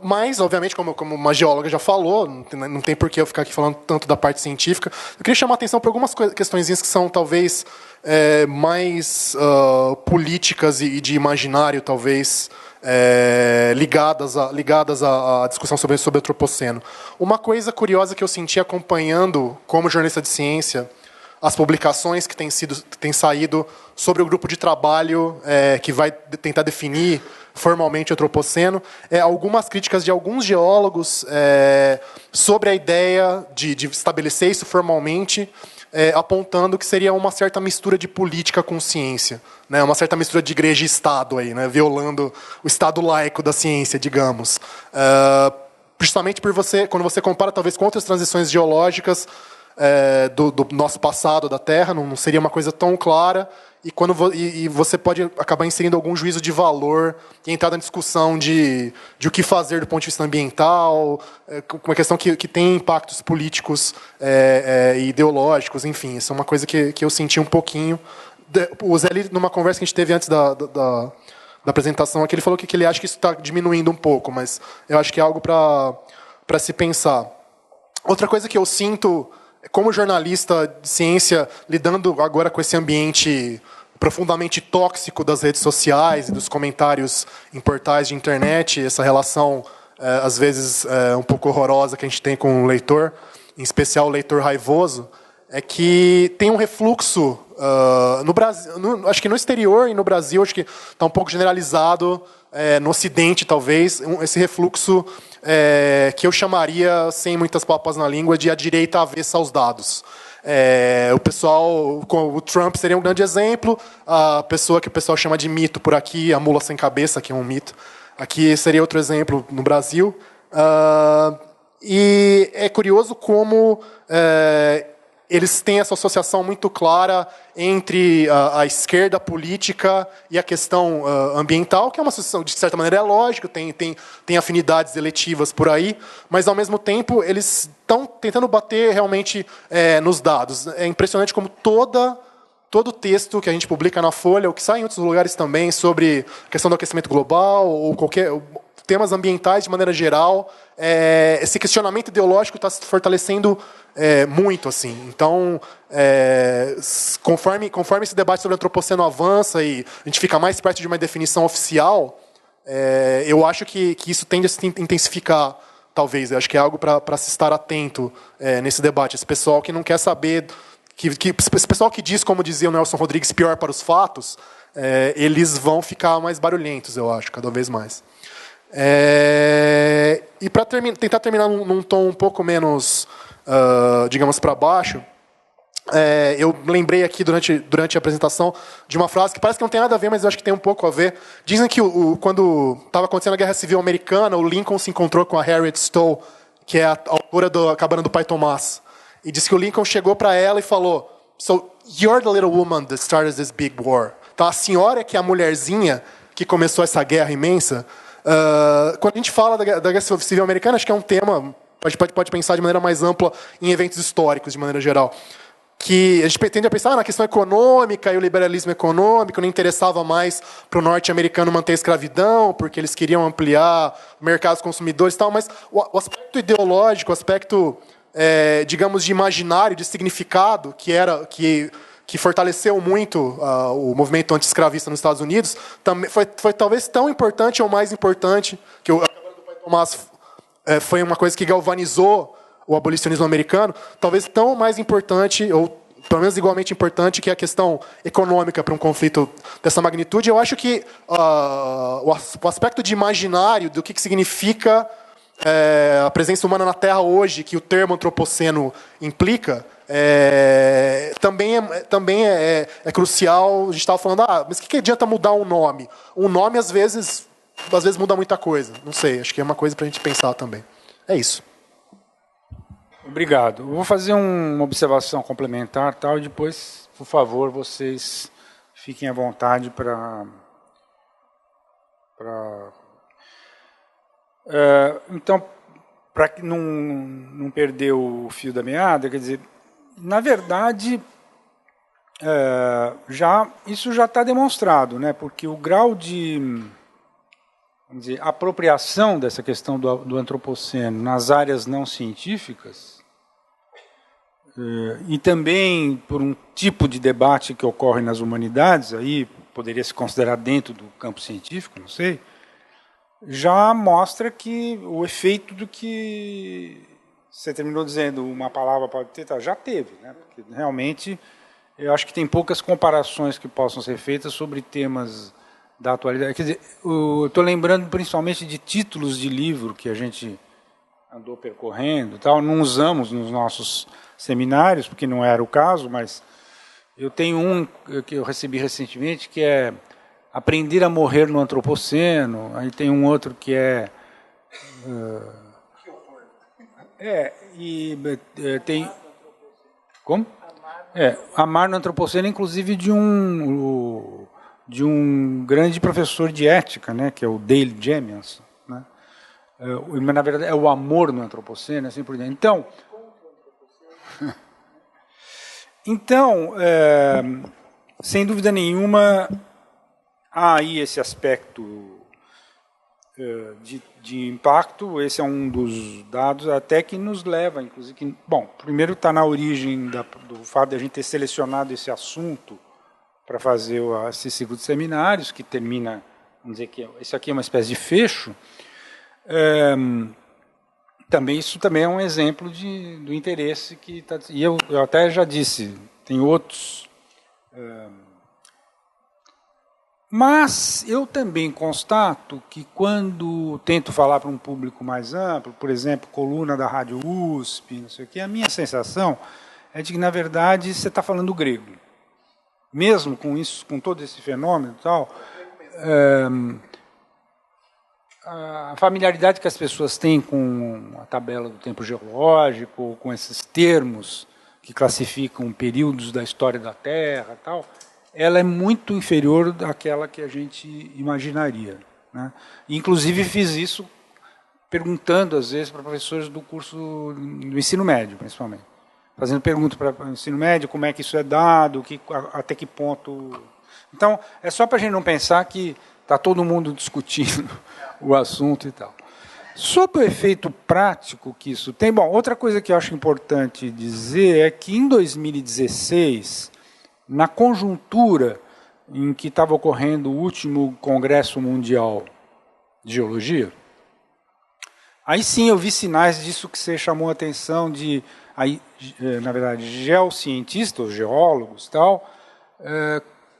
Mas, obviamente, como uma geóloga já falou, não tem por que eu ficar aqui falando tanto da parte científica. Eu queria chamar a atenção para algumas questõezinhas que são, talvez, mais políticas e de imaginário, talvez, ligadas à discussão sobre o Antropoceno. Uma coisa curiosa que eu senti acompanhando, como jornalista de ciência, as publicações que têm saído sobre o grupo de trabalho que vai tentar definir formalmente o Antropoceno, algumas críticas de alguns geólogos sobre a ideia de estabelecer isso formalmente, apontando que seria uma certa mistura de política com ciência, né? Uma certa mistura de igreja e Estado, aí, né? Violando o Estado laico da ciência, digamos. Principalmente quando você compara talvez com outras transições geológicas do nosso passado da Terra, não seria uma coisa tão clara, e você pode acabar inserindo algum juízo de valor e entrar na discussão de o que fazer do ponto de vista ambiental, uma questão que tem impactos políticos e ideológicos, enfim, isso é uma coisa que eu senti um pouquinho. O Zé, numa conversa que a gente teve antes da apresentação aqui, ele falou que ele acha que isso está diminuindo um pouco, mas eu acho que é algo para se pensar. Outra coisa que eu sinto, como jornalista de ciência, lidando agora com esse ambiente profundamente tóxico das redes sociais e dos comentários em portais de internet, essa relação, às vezes, um pouco horrorosa que a gente tem com o leitor, em especial o leitor raivoso, é que tem um refluxo no Brasil, acho que no exterior e no Brasil, acho que está um pouco generalizado, no Ocidente, talvez, esse refluxo que eu chamaria, sem muitas papas na língua, de a direita avessa aos dados. O pessoal, o Trump seria um grande exemplo, a pessoa que o pessoal chama de mito por aqui, a mula sem cabeça, que é um mito, aqui seria outro exemplo no Brasil. E é curioso como eles têm essa associação muito clara entre a esquerda política e a questão ambiental, que é uma associação, de certa maneira, é lógico, tem afinidades eletivas por aí, mas, ao mesmo tempo, eles estão tentando bater realmente nos dados. É impressionante como todo texto que a gente publica na Folha, ou que sai em outros lugares também, sobre a questão do aquecimento global, ou temas ambientais de maneira geral, esse questionamento ideológico está se fortalecendo muito, assim. Então, conforme esse debate sobre o Antropoceno avança e a gente fica mais perto de uma definição oficial, eu acho que isso tende a se intensificar talvez. Eu acho que é algo para se estar atento nesse debate. Esse pessoal que não quer saber, esse pessoal que diz, como dizia o Nelson Rodrigues, pior para os fatos, eles vão ficar mais barulhentos, eu acho, cada vez mais. E para tentar terminar num tom um pouco menos, digamos, para baixo, eu lembrei aqui durante a apresentação de uma frase que parece que não tem nada a ver, mas eu acho que tem um pouco a ver. Dizem que quando estava acontecendo a Guerra Civil Americana, o Lincoln se encontrou com a Harriet Stowe, que é a autora da Cabana do Pai Tomás, e disse que o Lincoln chegou para ela e falou: "So you're the little woman that started this big war." Então a senhora que é a mulherzinha que começou essa guerra imensa. Quando a gente fala da Guerra Civil Americana, acho que é um tema, a gente pode pensar de maneira mais ampla em eventos históricos, de maneira geral. Que a gente tende a pensar na questão econômica, e o liberalismo econômico não interessava mais para o norte-americano manter a escravidão, porque eles queriam ampliar mercados consumidores e tal, mas o aspecto ideológico, o aspecto, digamos, de imaginário, de significado, que fortaleceu muito o movimento anti-escravista nos Estados Unidos, também foi talvez tão importante ou mais importante, que a Cabana do Pai Tomás foi uma coisa que galvanizou o abolicionismo americano, talvez tão mais importante, ou pelo menos igualmente importante, que a questão econômica para um conflito dessa magnitude. Eu acho que o aspecto de imaginário do que significa a presença humana na Terra hoje, que o termo antropoceno implica, também é crucial. A gente estava falando, mas o que adianta mudar um nome? Um nome, às vezes muda muita coisa. Não sei, acho que é uma coisa para a gente pensar também. É isso. Obrigado. Eu vou fazer uma observação complementar, tal, e depois, por favor, vocês fiquem à vontade para então, para não perder o fio da meada, quer dizer, na verdade, isso já está demonstrado, né? Porque o grau de, vamos dizer, apropriação dessa questão do antropoceno nas áreas não científicas, e também por um tipo de debate que ocorre nas humanidades, aí poderia se considerar dentro do campo científico, não sei, já mostra que o efeito do que você terminou dizendo, uma palavra pode ter, já teve, né? Porque realmente eu acho que tem poucas comparações que possam ser feitas sobre temas da atualidade. Quer dizer, eu estou lembrando principalmente de títulos de livro que a gente andou percorrendo, tal, não usamos nos nossos seminários, porque não era o caso, mas eu tenho um que eu recebi recentemente, que é Aprender a Morrer no Antropoceno, aí tem um outro que tem... Como? Amar no Antropoceno, inclusive de um grande professor de ética, né, que é o Dale Jemians, né? Mas, na verdade, é o amor no Antropoceno, assim por diante. Então, sem dúvida nenhuma, há aí esse aspecto de impacto. Esse é um dos dados até que nos leva, inclusive, primeiro está na origem do fato de a gente ter selecionado esse assunto para fazer esse ciclo de seminários, que termina, vamos dizer que isso aqui é uma espécie de fecho. Isso também é um exemplo do interesse que está... E eu até já disse, tem outros... Mas eu também constato que quando tento falar para um público mais amplo, por exemplo, coluna da Rádio USP, não sei o quê, a minha sensação é de que, na verdade, você está falando grego. Mesmo com isso, com todo esse fenômeno e tal, a familiaridade que as pessoas têm com a tabela do tempo geológico, com esses termos que classificam períodos da história da Terra e tal, ela é muito inferior àquela que a gente imaginaria, né? Inclusive fiz isso perguntando às vezes para professores do curso do ensino médio, principalmente, fazendo perguntas para o ensino médio, como é que isso é dado, até que ponto. Então é só para a gente não pensar que está todo mundo discutindo o assunto e tal. Sobre o efeito prático que isso tem, outra coisa que eu acho importante dizer é que em 2016, na conjuntura em que estava ocorrendo o último Congresso Mundial de Geologia, Aí sim eu vi sinais disso que você chamou a atenção de, aí, na verdade, geocientistas, ou geólogos, tal,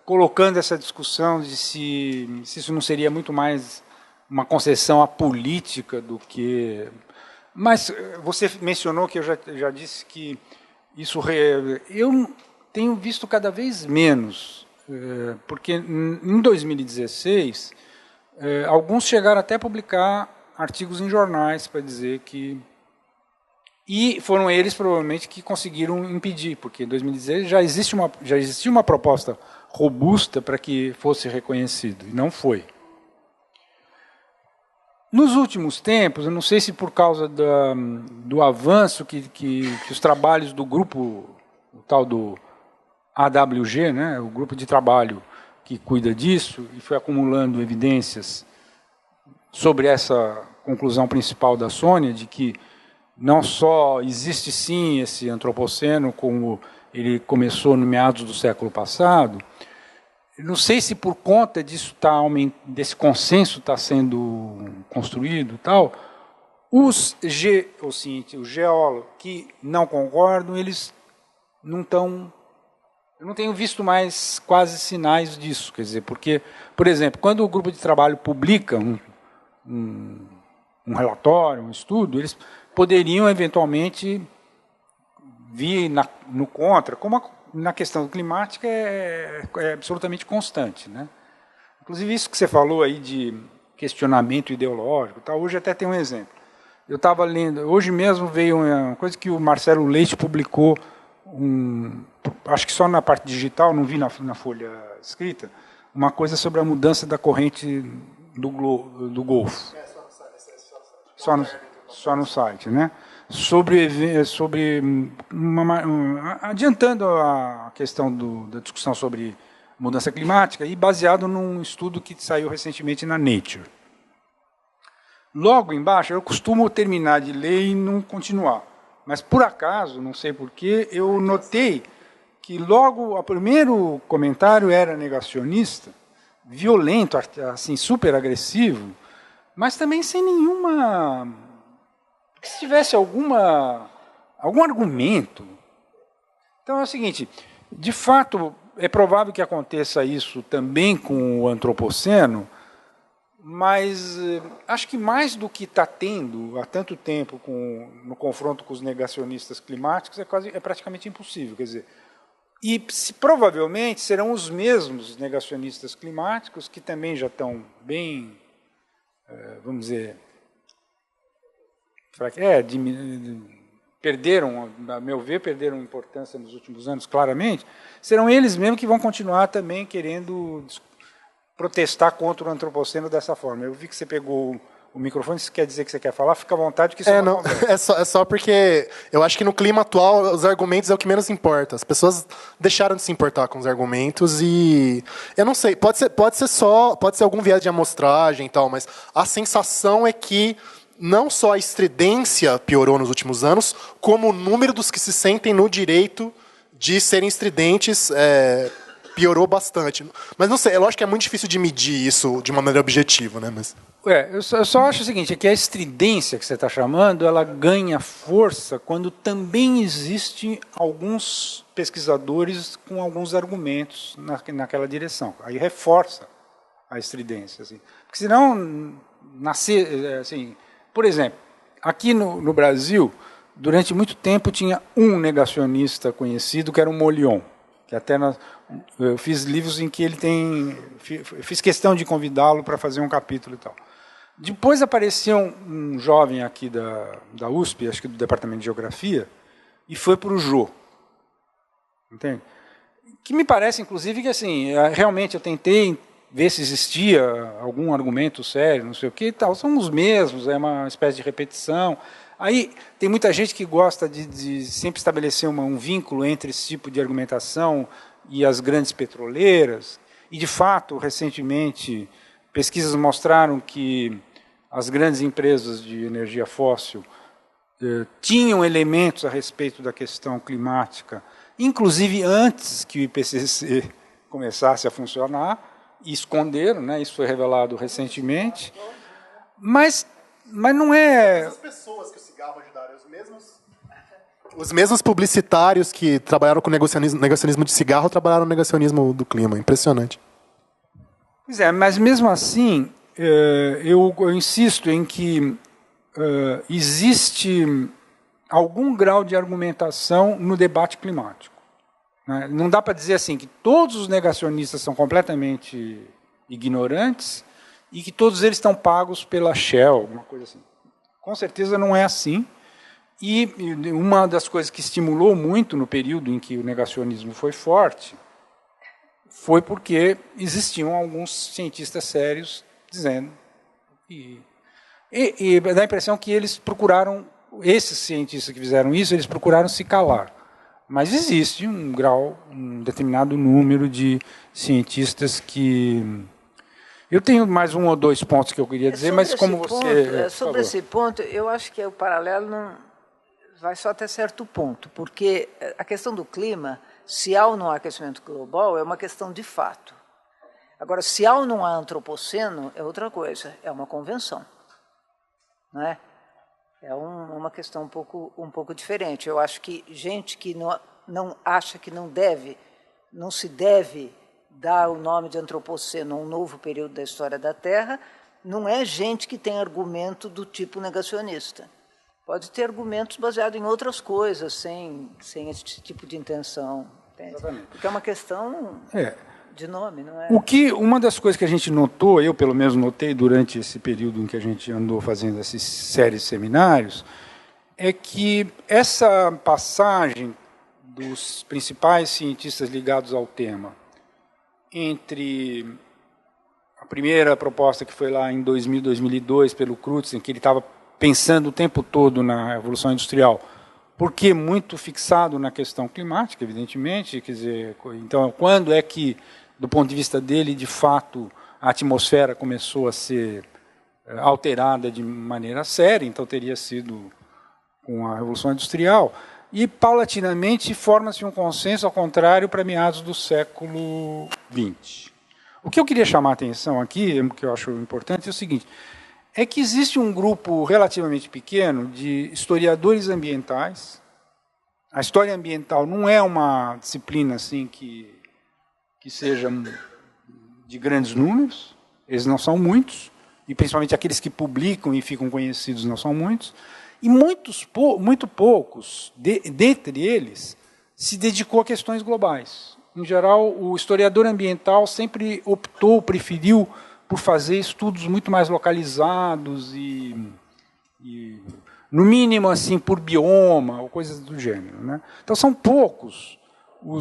colocando essa discussão de se isso não seria muito mais uma concessão à política do que... Mas você mencionou que eu já disse que isso... Eu tenho visto cada vez menos, porque em 2016, alguns chegaram até a publicar artigos em jornais para dizer que... E foram eles, provavelmente, que conseguiram impedir, porque em 2016 já existia uma proposta robusta para que fosse reconhecido, e não foi. Nos últimos tempos, eu não sei se por causa do avanço que os trabalhos do grupo, o tal do AWG, né, o grupo de trabalho que cuida disso, e foi acumulando evidências sobre essa conclusão principal da Sônia, de que não só existe sim esse antropoceno, como ele começou no meados do século passado. Não sei se por conta disso desse consenso está sendo construído, tal. Os geólogos que não concordam, eles não estão. Eu não tenho visto mais quase sinais disso, quer dizer, porque, por exemplo, quando o grupo de trabalho publica um relatório, um estudo, eles poderiam eventualmente vir no contra, como na questão climática é absolutamente constante, né? Inclusive isso que você falou aí de questionamento ideológico, tá? Hoje até tem um exemplo. Eu estava lendo, hoje mesmo veio uma coisa que o Marcelo Leite publicou, acho que só na parte digital, não vi na folha escrita, uma coisa sobre a mudança da corrente do Golfo. Só no site, né? Adiantando a questão da discussão sobre mudança climática e baseado num estudo que saiu recentemente na Nature. Logo embaixo, eu costumo terminar de ler e não continuar, mas por acaso, não sei porquê, eu notei que logo o primeiro comentário era negacionista, violento, assim, super agressivo, mas também sem nenhuma... Se tivesse algum argumento. Então é o seguinte, de fato, é provável que aconteça isso também com o antropoceno, mas acho que mais do que está tendo há tanto tempo no confronto com os negacionistas climáticos é praticamente impossível. Quer dizer, e provavelmente serão os mesmos negacionistas climáticos que também já estão bem, vamos dizer... perderam, a meu ver, perderam importância nos últimos anos, claramente, serão eles mesmos que vão continuar também querendo protestar contra o antropoceno dessa forma. Eu vi que você pegou o microfone, se quer dizer que você quer falar, fica à vontade, que isso é uma conversa. É só porque eu acho que no clima atual os argumentos é o que menos importa. As pessoas deixaram de se importar com os argumentos e eu não sei, pode ser algum viés de amostragem e tal, mas a sensação é que não só a estridência piorou nos últimos anos, como o número dos que se sentem no direito de serem estridentes piorou bastante. Mas não sei, é lógico que é muito difícil de medir isso de uma maneira objetiva, né? Mas... eu só acho o seguinte, é que a estridência que você está chamando, ela ganha força quando também existem alguns pesquisadores com alguns argumentos naquela direção. Aí reforça a estridência. Assim. Porque senão, assim... Por exemplo, aqui no Brasil, durante muito tempo tinha um negacionista conhecido, que era o Molion, que até eu fiz livros em que ele fiz questão de convidá-lo para fazer um capítulo e tal. Depois apareceu um jovem aqui da USP, acho que do Departamento de Geografia, e foi para o Jô. Entende? Que me parece, inclusive, que assim, realmente eu tentei ver se existia algum argumento sério, não sei o que e tal. São os mesmos, é uma espécie de repetição. Aí tem muita gente que gosta de sempre estabelecer um vínculo entre esse tipo de argumentação e as grandes petroleiras. E, de fato, recentemente, pesquisas mostraram que as grandes empresas de energia fóssil tinham elementos a respeito da questão climática, inclusive antes que o IPCC começasse a funcionar, e esconderam, né? Isso foi revelado recentemente, mas Mas não é... As pessoas que o cigarro ajudaram, os mesmos publicitários que trabalharam com negacionismo de cigarro trabalharam no negacionismo do clima. Impressionante. Pois é, mas mesmo assim, eu insisto em que existe algum grau de argumentação no debate climático. Né? Não dá para dizer assim que todos os negacionistas são completamente ignorantes e que todos eles estão pagos pela Shell, alguma coisa assim. Com certeza não é assim. E uma das coisas que estimulou muito no período em que o negacionismo foi forte foi porque existiam alguns cientistas sérios dizendo... E dá a impressão que eles procuraram, esses cientistas que fizeram isso, eles procuraram se calar. Mas existe um determinado número de cientistas que... Eu tenho mais um ou dois pontos que eu queria dizer, mas como você... Sobre esse ponto, eu acho que o paralelo não vai só até certo ponto, porque a questão do clima, se há ou não há aquecimento global, é uma questão de fato. Agora, se há ou não há antropoceno, é outra coisa, é uma convenção. Não é? É uma questão um pouco diferente. Eu acho que gente que não acha que não se deve dar o nome de antropoceno a um novo período da história da Terra, não é gente que tem argumento do tipo negacionista. Pode ter argumentos baseados em outras coisas, sem esse tipo de intenção. Entende? Porque é uma questão de nome, não é? Uma das coisas que a gente notou, eu pelo menos notei durante esse período em que a gente andou fazendo essas séries de seminários, é que essa passagem dos principais cientistas ligados ao tema entre a primeira proposta que foi lá em 2000, 2002 pelo Crutzen, que ele estava pensando o tempo todo na Revolução Industrial, porque muito fixado na questão climática, evidentemente, quer dizer, então quando é que, do ponto de vista dele, de fato, a atmosfera começou a ser alterada de maneira séria, então teria sido com a Revolução Industrial, e paulatinamente forma-se um consenso ao contrário para meados do século XX. O que eu queria chamar a atenção aqui, que eu acho importante, é o seguinte, é que existe um grupo relativamente pequeno de historiadores ambientais. A história ambiental não é uma disciplina assim que seja de grandes números, eles não são muitos, e principalmente aqueles que publicam e ficam conhecidos não são muitos, e muito poucos, dentre eles, se dedicou a questões globais. Em geral, o historiador ambiental sempre preferiu por fazer estudos muito mais localizados e no mínimo assim por bioma ou coisas do gênero, né? Então são poucos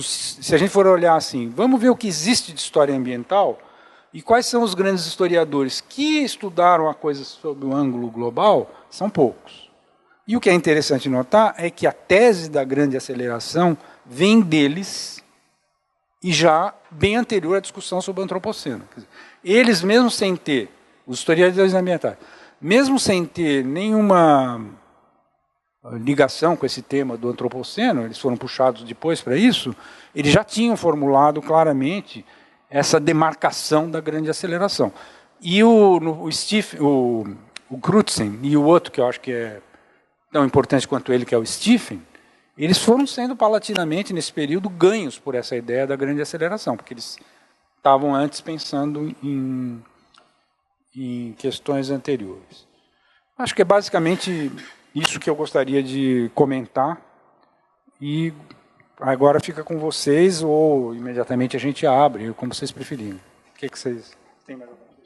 se a gente for olhar assim, vamos ver o que existe de história ambiental e quais são os grandes historiadores que estudaram a coisa sob o ângulo global, são poucos. E o que é interessante notar é que a tese da grande aceleração vem deles e já bem anterior à discussão sobre o antropoceno. Quer dizer, eles, mesmo sem ter, os historiadores ambientais, mesmo sem ter nenhuma ligação com esse tema do antropoceno, eles foram puxados depois para isso, eles já tinham formulado claramente essa demarcação da grande aceleração. E o Crutzen e o outro, que eu acho que é tão importante quanto ele, que é o Stephen, eles foram sendo paulatinamente, nesse período, ganhos por essa ideia da grande aceleração, porque eles estavam antes pensando em questões anteriores. Acho que é basicamente isso que eu gostaria de comentar, e agora fica com vocês, ou imediatamente a gente abre, como vocês preferirem. O que vocês têm mais alguma coisa?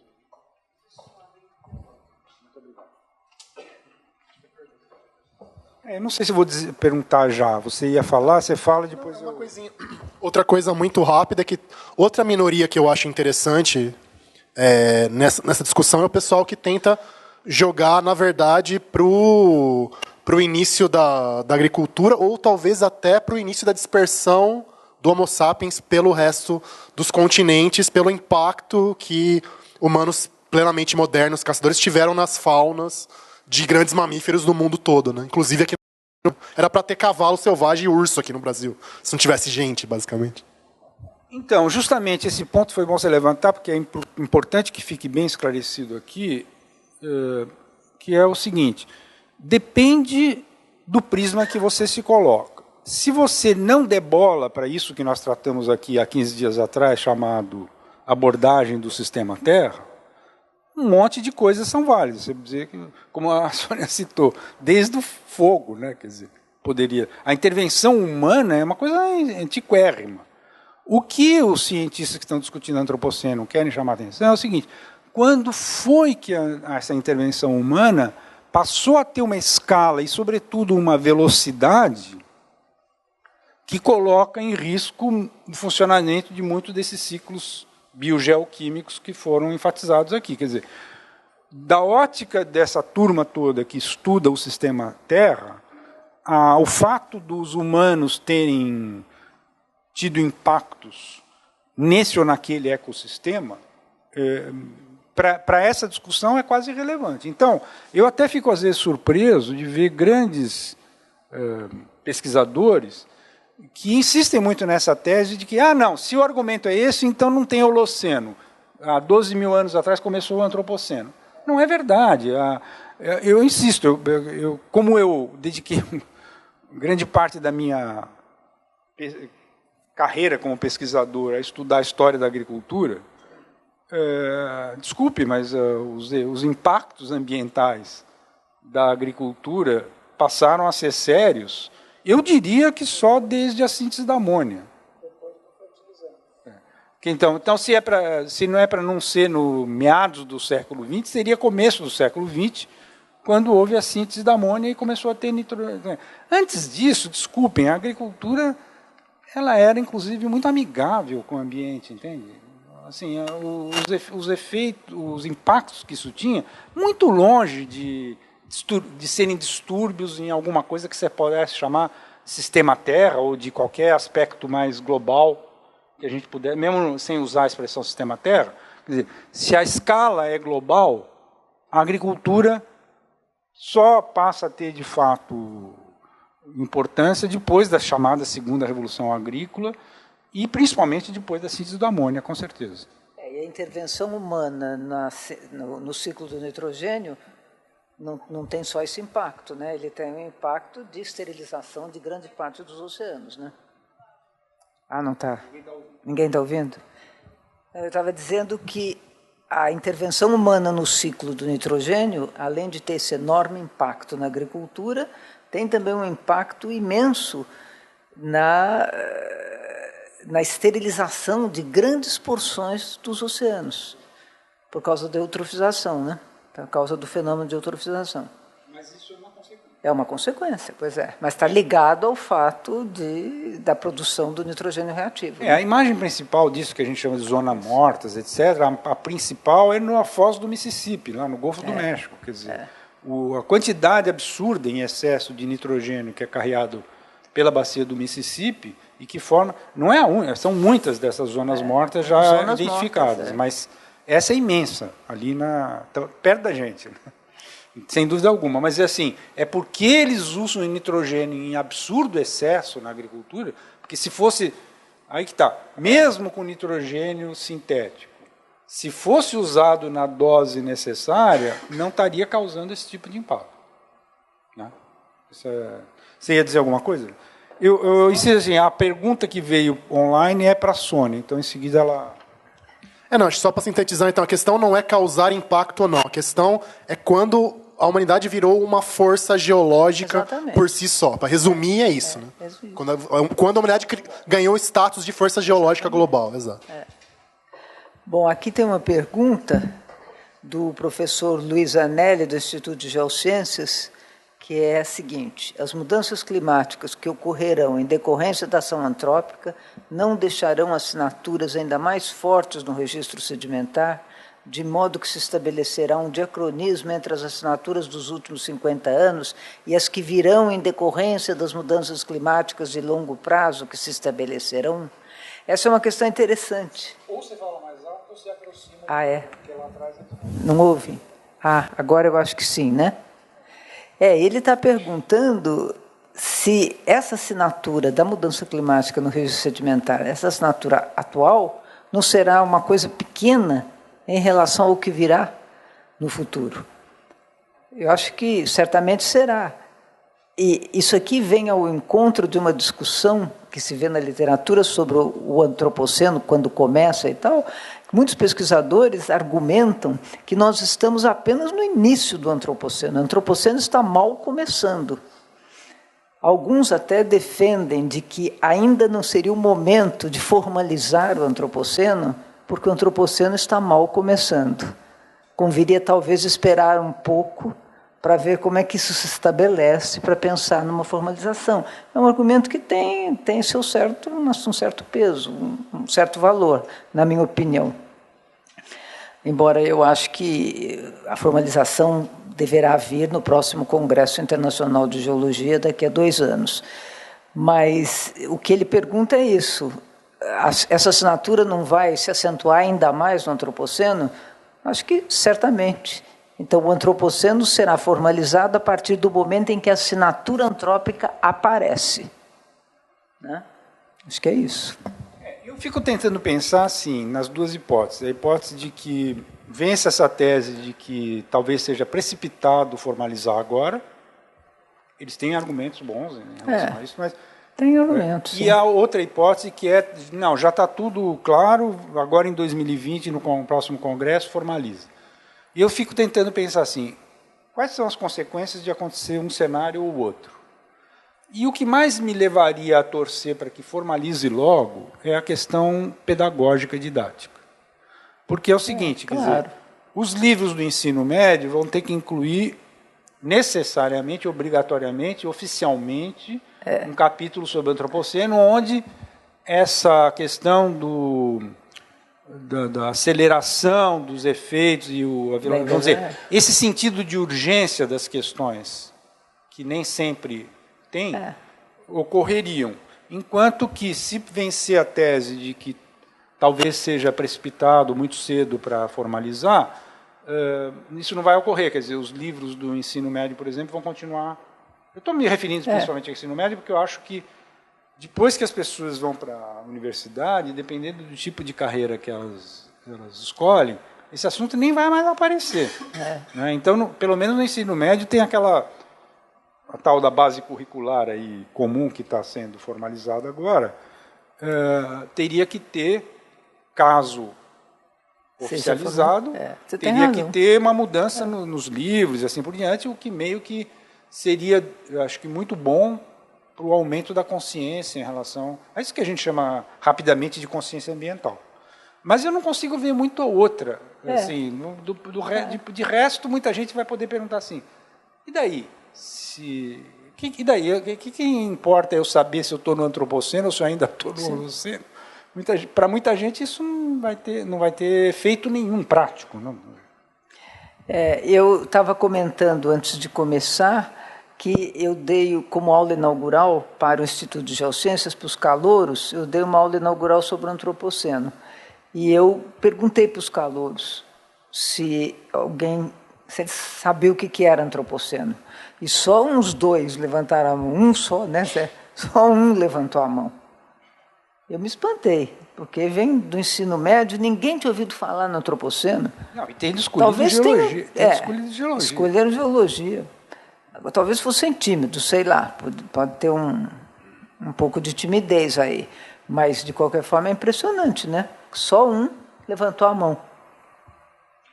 Não sei se vou perguntar já. Você ia falar, você fala, depois uma coisinha. Outra coisa muito rápida, que outra minoria que eu acho interessante nessa discussão é o pessoal que tenta jogar, na verdade, para o início da agricultura, ou talvez até para o início da dispersão do Homo sapiens pelo resto dos continentes, pelo impacto que humanos plenamente modernos, caçadores, tiveram nas faunas de grandes mamíferos do mundo todo, né? Inclusive aqui era para ter cavalo selvagem e urso aqui no Brasil, se não tivesse gente, basicamente. Então, justamente esse ponto foi bom você levantar, porque é importante que fique bem esclarecido aqui que é o seguinte: depende do prisma que você se coloca. Se você não der bola para isso que nós tratamos aqui há 15 dias atrás, chamado abordagem do sistema Terra, um monte de coisas são válidas. Você dizer que, como a Sônia citou, desde o fogo, né? Quer dizer, poderia. A intervenção humana é uma coisa antiquérrima. O que os cientistas que estão discutindo antropoceno querem chamar a atenção é o seguinte: quando foi que essa intervenção humana passou a ter uma escala e, sobretudo, uma velocidade que coloca em risco o funcionamento de muitos desses ciclos biogeoquímicos que foram enfatizados aqui. Quer dizer, da ótica dessa turma toda que estuda o sistema Terra, o fato dos humanos terem tido impactos nesse ou naquele ecossistema, para essa discussão é quase irrelevante. Então, eu até fico às vezes surpreso de ver grandes pesquisadores que insistem muito nessa tese de que, não, se o argumento é esse, então não tem Holoceno. Há 12 mil anos atrás começou o Antropoceno. Não é verdade. Eu insisto, como eu dediquei grande parte da minha carreira como pesquisador a estudar a história da agricultura, desculpe, mas os impactos ambientais da agricultura passaram a ser sérios, eu diria que só desde a síntese da amônia. Então se não é para não ser no meados do século XX, seria começo do século XX, quando houve a síntese da amônia e começou a ter nitrogênio. Antes disso, desculpem, a agricultura ela era, inclusive, muito amigável com o ambiente, entende? Assim, os efeitos, os impactos que isso tinha, muito longe de serem distúrbios em alguma coisa que você pudesse chamar sistema Terra ou de qualquer aspecto mais global que a gente puder, mesmo sem usar a expressão sistema Terra. Quer dizer, se a escala é global, a agricultura só passa a ter, de fato, importância depois da chamada segunda revolução agrícola e principalmente depois da síntese da amônia, com certeza. E a intervenção humana no ciclo do nitrogênio não tem só esse impacto, né? Ele tem um impacto de esterilização de grande parte dos oceanos, né? Não está. Ninguém está ouvindo? Eu estava dizendo que a intervenção humana no ciclo do nitrogênio, além de ter esse enorme impacto na agricultura, tem também um impacto imenso na esterilização de grandes porções dos oceanos, por causa da eutrofização, né? Por causa do fenômeno de eutrofização. Mas isso é uma consequência. É uma consequência, pois é. Mas está ligado ao fato da produção do nitrogênio reativo. A imagem principal disso que a gente chama de zona mortas, etc., a principal é na foz do Mississippi, lá no Golfo do México. Quer dizer, a quantidade absurda em excesso de nitrogênio que é carregado pela bacia do Mississippi e que forma... Não é a única, são muitas dessas zonas mortas já zonas identificadas, mortas, mas essa é imensa, ali perto da gente, né? Sem dúvida alguma. Mas assim, é porque eles usam nitrogênio em absurdo excesso na agricultura, porque se fosse... Aí que está. Mesmo com nitrogênio sintético, se fosse usado na dose necessária, não estaria causando esse tipo de impacto. Né? Você ia dizer alguma coisa? Eu insisto assim, a pergunta que veio online é para a Sônia, então em seguida ela... Não, só para sintetizar, então, a questão não é causar impacto ou não, a questão é quando a humanidade virou uma força geológica Exatamente. Por si só. Para resumir, é isso. Né? Quando a humanidade ganhou o status de força geológica global. Exato. Bom, aqui tem uma pergunta do professor Luiz Anelli, do Instituto de Geociências, que é a seguinte: as mudanças climáticas que ocorrerão em decorrência da ação antrópica não deixarão assinaturas ainda mais fortes no registro sedimentar, de modo que se estabelecerá um diacronismo entre as assinaturas dos últimos 50 anos e as que virão em decorrência das mudanças climáticas de longo prazo que se estabelecerão? Essa é uma questão interessante. Ou você fala mais alto ou você aproxima. Porque lá atrás não ouve? Agora eu acho que sim, né? Ele está perguntando se essa assinatura da mudança climática no registro sedimentar, essa assinatura atual, não será uma coisa pequena em relação ao que virá no futuro. Eu acho que certamente será. E isso aqui vem ao encontro de uma discussão que se vê na literatura sobre o antropoceno, quando começa e tal. Muitos pesquisadores argumentam que nós estamos apenas no início do antropoceno. O antropoceno está mal começando. Alguns até defendem de que ainda não seria o momento de formalizar o antropoceno, porque o antropoceno está mal começando. Conviria talvez esperar um pouco para ver como é que isso se estabelece, para pensar numa formalização. É um argumento que tem um certo peso, um certo valor, na minha opinião. Embora eu acho que a formalização deverá vir no próximo Congresso Internacional de Geologia, daqui a 2 anos. Mas o que ele pergunta é isso. Essa assinatura não vai se acentuar ainda mais no antropoceno? Acho que certamente. Então, o antropoceno será formalizado a partir do momento em que a assinatura antrópica aparece. Né? Acho que é isso. Eu fico tentando pensar assim, nas duas hipóteses. A hipótese de que vence essa tese de que talvez seja precipitado formalizar agora. Eles têm argumentos bons em relação a isso, mas... Tem argumentos. E a outra hipótese que é, não, já está tudo claro, agora em 2020, no próximo congresso, formaliza. E eu fico tentando pensar assim, quais são as consequências de acontecer um cenário ou outro? E o que mais me levaria a torcer para que formalize logo é a questão pedagógica e didática. Porque é o seguinte, claro. Quer dizer, os livros do ensino médio vão ter que incluir necessariamente, obrigatoriamente, oficialmente, um capítulo sobre o antropoceno, onde essa questão da aceleração dos efeitos e vamos dizer, esse sentido de urgência das questões, que nem sempre tem, ocorreriam. Enquanto que, se vencer a tese de que talvez seja precipitado muito cedo para formalizar, isso não vai ocorrer. Quer dizer, os livros do ensino médio, por exemplo, vão continuar... Eu estou me referindo principalmente ao ensino médio, porque eu acho que depois que as pessoas vão para a universidade, dependendo do tipo de carreira que elas escolhem, esse assunto nem vai mais aparecer. Né? Então, pelo menos no ensino médio, tem a tal da base curricular aí, comum que está sendo formalizada agora, teria que ter, caso oficializado, teria que ter uma mudança nos livros e assim por diante, o que meio que seria, eu acho que muito bom para o aumento da consciência em relação a isso que a gente chama rapidamente de consciência ambiental. Mas eu não consigo ver muito a outra. Assim, de resto, muita gente vai poder perguntar assim, e daí? E daí? O que importa eu saber se eu estou no antropoceno ou se eu ainda estou no holoceno? Para muita gente isso não vai ter efeito nenhum prático. Não. Eu estava comentando antes de começar que eu dei como aula inaugural para o Instituto de Geociências, para os calouros, eu dei uma aula inaugural sobre o antropoceno. E eu perguntei para os calouros se eles sabiam o que era antropoceno. E só uns 2 levantaram a mão, só um levantou a mão. Eu me espantei, porque vem do ensino médio, ninguém tinha ouvido falar no antropoceno. Não, e tem escolhido geologia. Escolheram geologia. Talvez fossem tímidos, sei lá, pode ter um pouco de timidez aí. Mas, de qualquer forma, é impressionante, né? Só um levantou a mão.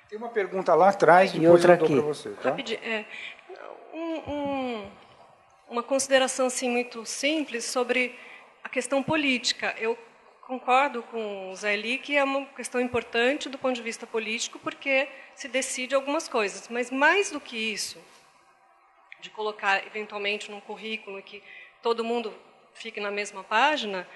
Tem uma pergunta lá atrás, e outra aqui. Para você. Tá? Rapidinho, uma consideração assim, muito simples sobre a questão política. Eu concordo com o Zé Eli que é uma questão importante do ponto de vista político, porque se decide algumas coisas. Mas, mais do que isso, de colocar, eventualmente, num currículo que todo mundo fique na mesma página,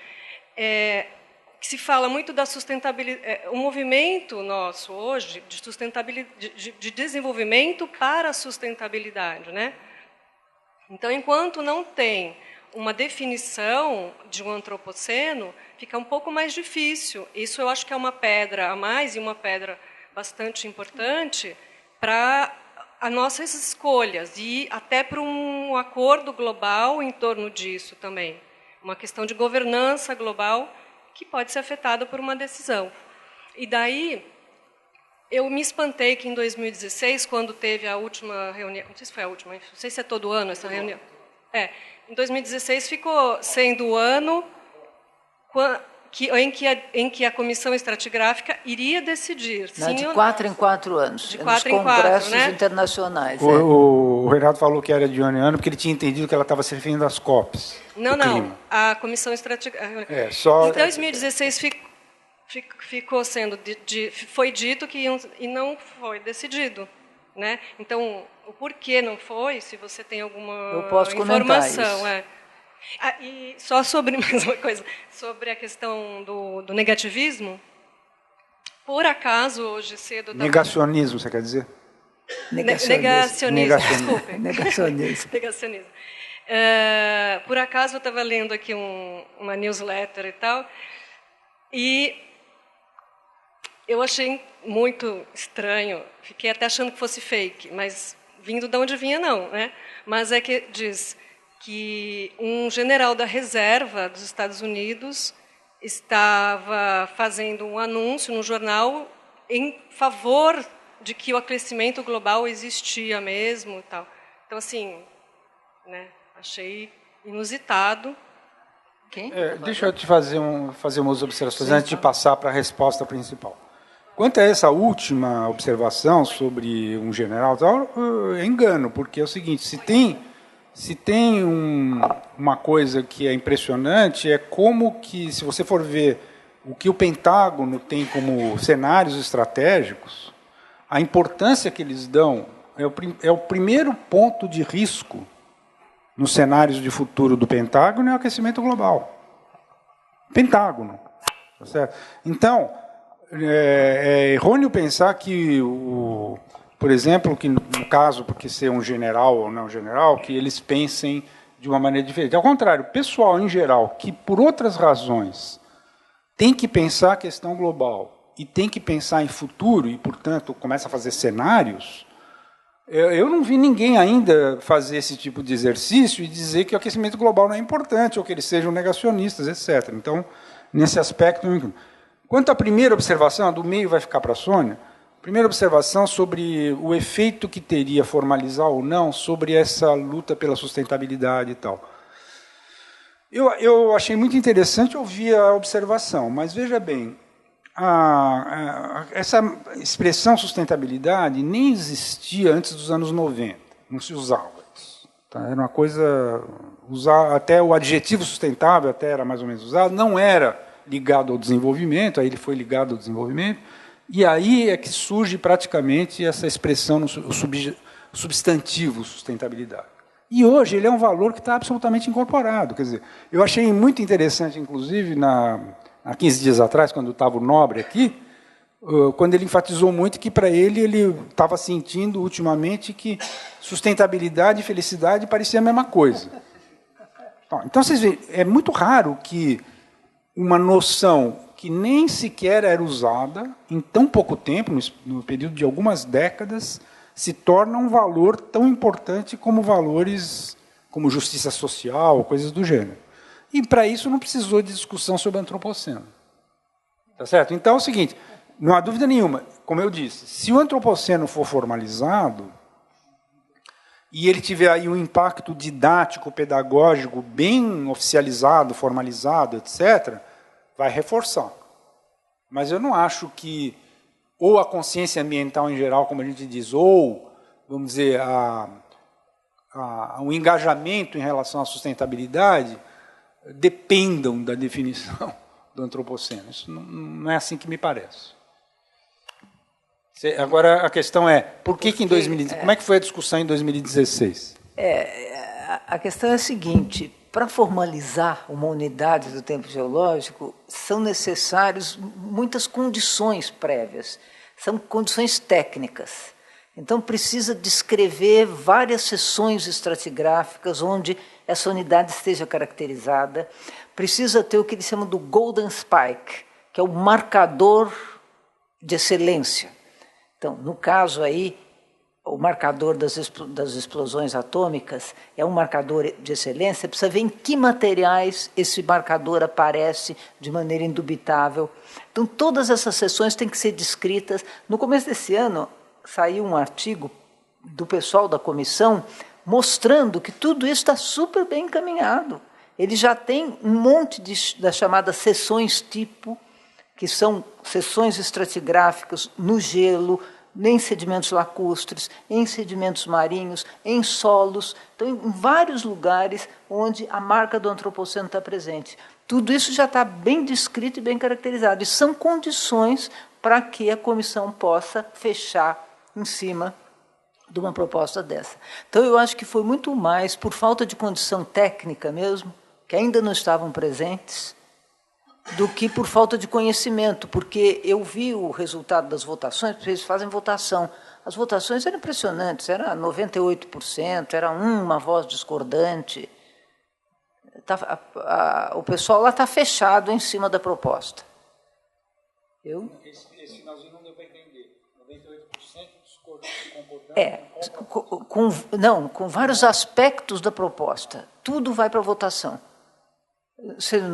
que se fala muito da sustentabilidade. O movimento nosso hoje de sustentabilidade, de desenvolvimento para a sustentabilidade, né? Então, enquanto não tem uma definição de um antropoceno, fica um pouco mais difícil. Isso eu acho que é uma pedra a mais e uma pedra bastante importante para as nossas escolhas e até para um acordo global em torno disso também. Uma questão de governança global que pode ser afetada por uma decisão. E daí, Eu me espantei que em 2016, quando teve a última reunião, não sei se foi a última, não sei se é todo ano essa reunião. Em 2016 ficou sendo o ano em que a Comissão Estratigráfica iria decidir. Não, de 4 em 4 anos. De 4 em 4, nos congressos, né? internacionais. O Renato falou que era de ano em ano porque ele tinha entendido que ela estava se referindo às COPs. Não. A Comissão Estratigráfica. Em 2016 ficou sendo foi dito que e não foi decidido, né? Então, o porquê não foi? Se você tem alguma informação, e só sobre mais uma coisa, sobre a questão do negativismo. Por acaso hoje cedo negacionismo, você quer dizer? Negacionismo. Desculpe. Negacionismo. Por acaso eu estava lendo aqui uma newsletter e tal, e eu achei muito estranho, fiquei até achando que fosse fake, mas vindo de onde vinha não, né? Mas é que diz que um general da reserva dos Estados Unidos estava fazendo um anúncio no jornal em favor de que o aquecimento global existia mesmo e tal. Então, assim, né, achei inusitado. Deixa eu te fazer umas observações antes de passar para a resposta principal. Quanto a essa última observação sobre um general, é engano, porque é o seguinte, se tem uma coisa que é impressionante, é como que, se você for ver o que o Pentágono tem como cenários estratégicos, a importância que eles dão é o primeiro ponto de risco nos cenários de futuro do Pentágono é o aquecimento global. Pentágono. Tá certo? Então, é errôneo pensar que, por exemplo, que no caso, porque ser um general ou não general, que eles pensem de uma maneira diferente. Ao contrário, o pessoal em geral, que por outras razões tem que pensar a questão global e tem que pensar em futuro e, portanto, começa a fazer cenários, eu não vi ninguém ainda fazer esse tipo de exercício e dizer que o aquecimento global não é importante ou que eles sejam negacionistas, etc. Então, nesse aspecto... Quanto à primeira observação, a do meio vai ficar para a Sônia, primeira observação sobre o efeito que teria formalizar ou não sobre essa luta pela sustentabilidade e tal. Eu achei muito interessante ouvir a observação, mas veja bem, essa expressão sustentabilidade nem existia antes dos anos 90, não se usava isso. Tá? Era uma coisa, até o adjetivo sustentável até era mais ou menos usado, não era ligado ao desenvolvimento, aí ele foi ligado ao desenvolvimento, e aí é que surge praticamente essa expressão no substantivo sustentabilidade. E hoje ele é um valor que está absolutamente incorporado. Quer dizer, eu achei muito interessante, inclusive, há 15 dias atrás, quando estava o Nobre aqui, quando ele enfatizou muito que, para ele estava sentindo ultimamente que sustentabilidade e felicidade pareciam a mesma coisa. Então, vocês veem, é muito raro que uma noção que nem sequer era usada em tão pouco tempo, no período de algumas décadas, se torna um valor tão importante como valores como justiça social, coisas do gênero. E, para isso, não precisou de discussão sobre o antropoceno. Tá certo? Então, é o seguinte, não há dúvida nenhuma, como eu disse, se o antropoceno for formalizado e ele tiver aí um impacto didático, pedagógico, bem oficializado, formalizado, etc., vai reforçar. Mas eu não acho que ou a consciência ambiental em geral, como a gente diz, ou, vamos dizer, o engajamento em relação à sustentabilidade dependam da definição do antropoceno. Isso não é assim que me parece. Agora, a questão é, por que em 2016, como é que foi a discussão em 2016? A questão é a seguinte, para formalizar uma unidade do tempo geológico, são necessárias muitas condições prévias, são condições técnicas. Então, precisa descrever várias seções estratigráficas onde essa unidade esteja caracterizada, precisa ter o que eles chamam do Golden Spike, que é o marcador de excelência. Então, no caso aí, o marcador das explosões atômicas é um marcador de excelência, precisa ver em que materiais esse marcador aparece de maneira indubitável. Então, todas essas sessões têm que ser descritas. No começo desse ano, saiu um artigo do pessoal da comissão mostrando que tudo isso está super bem encaminhado. Ele já tem um monte das chamadas sessões tipo, que são sessões estratigráficas no gelo, em sedimentos lacustres, em sedimentos marinhos, em solos, então em vários lugares onde a marca do antropoceno está presente. Tudo isso já está bem descrito e bem caracterizado, e são condições para que a comissão possa fechar em cima de uma proposta dessa. Então, eu acho que foi muito mais por falta de condição técnica mesmo, que ainda não estavam presentes, do que por falta de conhecimento, porque eu vi o resultado das votações, porque eles fazem votação. As votações eram impressionantes, era 98%, era uma voz discordante. O pessoal lá está fechado em cima da proposta. Esse finalzinho não deu para entender. 98% concordando. Com vários aspectos da proposta. Tudo vai para a votação.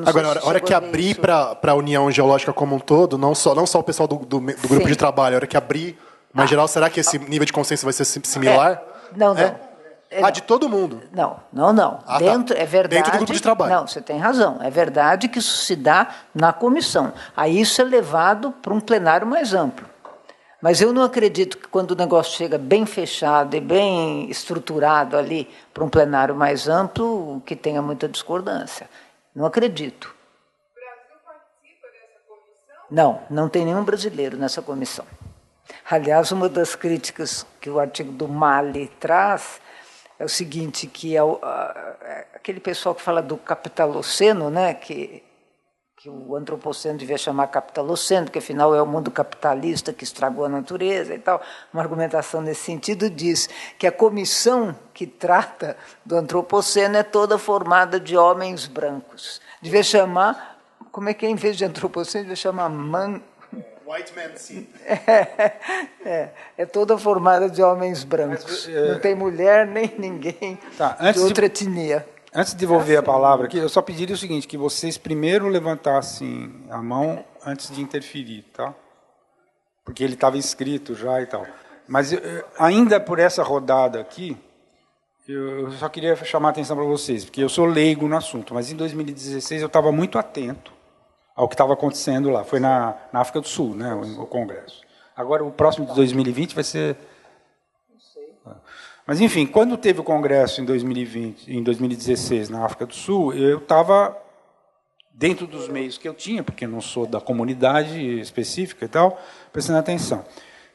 Agora, a hora que abrir para a União Geológica como um todo, não só o pessoal do grupo de trabalho, a hora que abrir, mas geral, será que esse nível de consenso vai ser similar? Não. De todo mundo? Não. É verdade. Dentro do grupo de trabalho. Não, você tem razão. É verdade que isso se dá na comissão. Aí isso é levado para um plenário mais amplo. Mas eu não acredito que quando o negócio chega bem fechado e bem estruturado ali para um plenário mais amplo, que tenha muita discordância. Não acredito. O Brasil participa dessa comissão? Não tem nenhum brasileiro nessa comissão. Aliás, uma das críticas que o artigo do Mali traz é o seguinte, que aquele pessoal que fala do capitaloceno, né, que o antropoceno devia chamar capitaloceno, porque afinal é o mundo capitalista que estragou a natureza e tal. Uma argumentação nesse sentido diz que a comissão que trata do antropoceno é toda formada de homens brancos. Devia chamar, como é que é, em vez de antropoceno, devia chamar White man scene. É toda formada de homens brancos. Não tem mulher nem ninguém de outra etnia. Antes de devolver a palavra aqui, eu só pediria o seguinte, que vocês primeiro levantassem a mão antes de interferir, tá? Porque ele estava inscrito já e tal. Mas ainda por essa rodada aqui, eu só queria chamar a atenção para vocês, porque eu sou leigo no assunto, mas em 2016 eu estava muito atento ao que estava acontecendo lá. Foi na África do Sul, né, o Congresso. Agora, o próximo de 2020 vai ser... Não sei. Mas, enfim, quando teve o Congresso em 2016, na África do Sul, eu estava dentro dos meios que eu tinha, porque eu não sou da comunidade específica e tal, prestando atenção.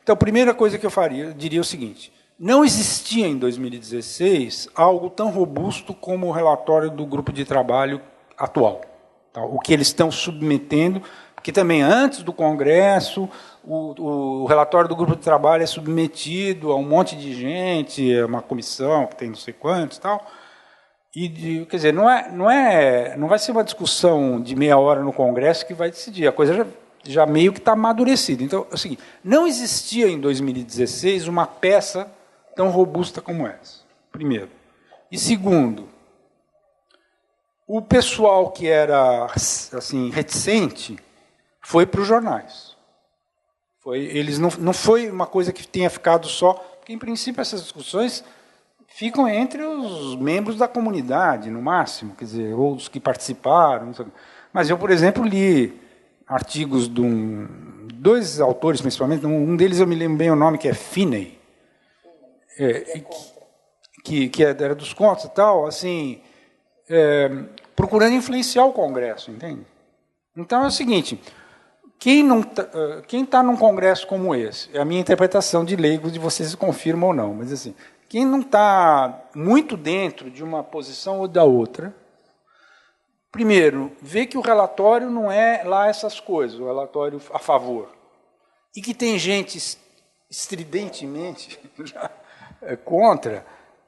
Então, a primeira coisa que eu diria o seguinte: não existia em 2016 algo tão robusto como o relatório do grupo de trabalho atual. Tá? O que eles estão submetendo, porque também antes do Congresso, o relatório do grupo de trabalho é submetido a um monte de gente, a uma comissão que tem não sei quantos e tal. E, quer dizer, não vai ser uma discussão de meia hora no Congresso que vai decidir. A coisa já meio que está amadurecida. Então, é o seguinte: não existia em 2016 uma peça tão robusta como essa, primeiro. E segundo, o pessoal que era assim reticente foi para os jornais. Eles não foi uma coisa que tenha ficado só, porque, em princípio, essas discussões ficam entre os membros da comunidade, no máximo, quer dizer, ou os que participaram. Não sei. Mas eu, por exemplo, li artigos de dois autores, principalmente, um deles eu me lembro bem o nome, que é Finney, que era dos contos e tal, assim, procurando influenciar o Congresso, entende? Então é o seguinte: quem está num congresso como esse, é a minha interpretação de leigo, de vocês se confirmam ou não, mas assim, quem não está muito dentro de uma posição ou da outra, primeiro, vê que o relatório não é lá essas coisas, o relatório a favor, e que tem gente estridentemente contra,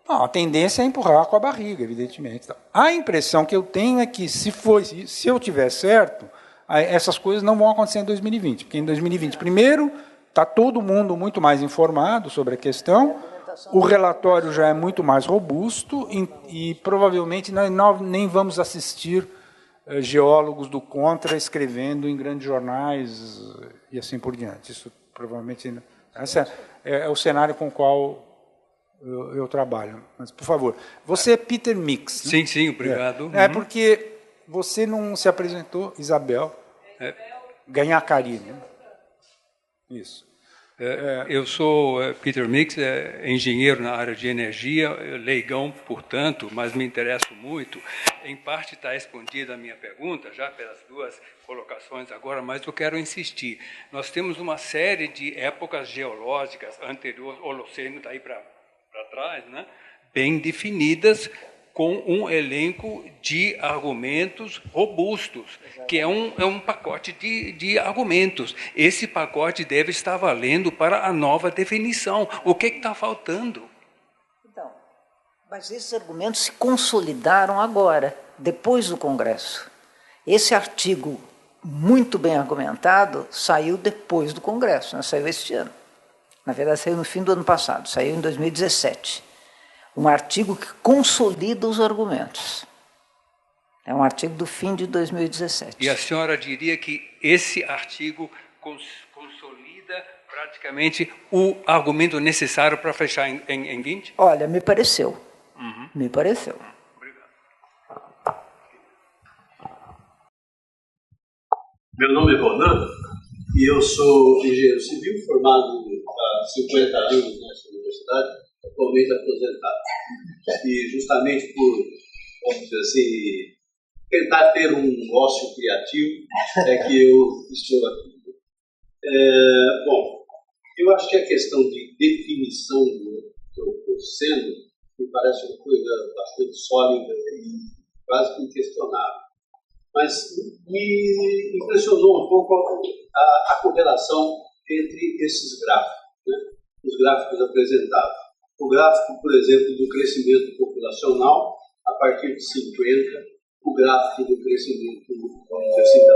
a tendência é empurrar com a barriga, evidentemente. A impressão que eu tenho é que, se eu tiver certo, essas coisas não vão acontecer em 2020, porque em 2020, primeiro, está todo mundo muito mais informado sobre a questão, o relatório já é muito mais robusto e provavelmente nós nem vamos assistir geólogos do contra escrevendo em grandes jornais e assim por diante. Isso provavelmente... Esse é o cenário com o qual eu trabalho. Mas, por favor, você é Peter Mix, né? Sim, obrigado. É porque você não se apresentou, Isabel, Ganhacari, né? Isso. Eu sou Peter Mix, engenheiro na área de energia, leigão, portanto, mas me interesso muito. Em parte está respondida a minha pergunta, já pelas duas colocações agora, mas eu quero insistir. Nós temos uma série de épocas geológicas anteriores, Holoceno, daí para trás, né, bem definidas, com um elenco de argumentos robustos, que é um pacote de argumentos. Esse pacote deve estar valendo para a nova definição. O que está faltando? Então, mas esses argumentos se consolidaram agora, depois do Congresso. Esse artigo, muito bem argumentado, saiu depois do Congresso, não saiu este ano. Na verdade, saiu no fim do ano passado, saiu em 2017. Um artigo que consolida os argumentos. É um artigo do fim de 2017. E a senhora diria que esse artigo consolida praticamente o argumento necessário para fechar em 20? Olha, me pareceu. Me pareceu. Obrigado. Meu nome é Ronan e eu sou engenheiro civil formado há 50 anos nessa universidade, atualmente aposentado. E justamente por, vamos dizer assim, tentar ter um ócio criativo é que eu estou aqui. Bom, eu acho que a questão de definição do Holoceno me parece uma coisa bastante sólida e quase que inquestionável. Mas me impressionou um pouco a correlação entre esses gráficos, né? Os gráficos apresentados. O gráfico, por exemplo, do crescimento populacional a partir de 50, o gráfico do crescimento da população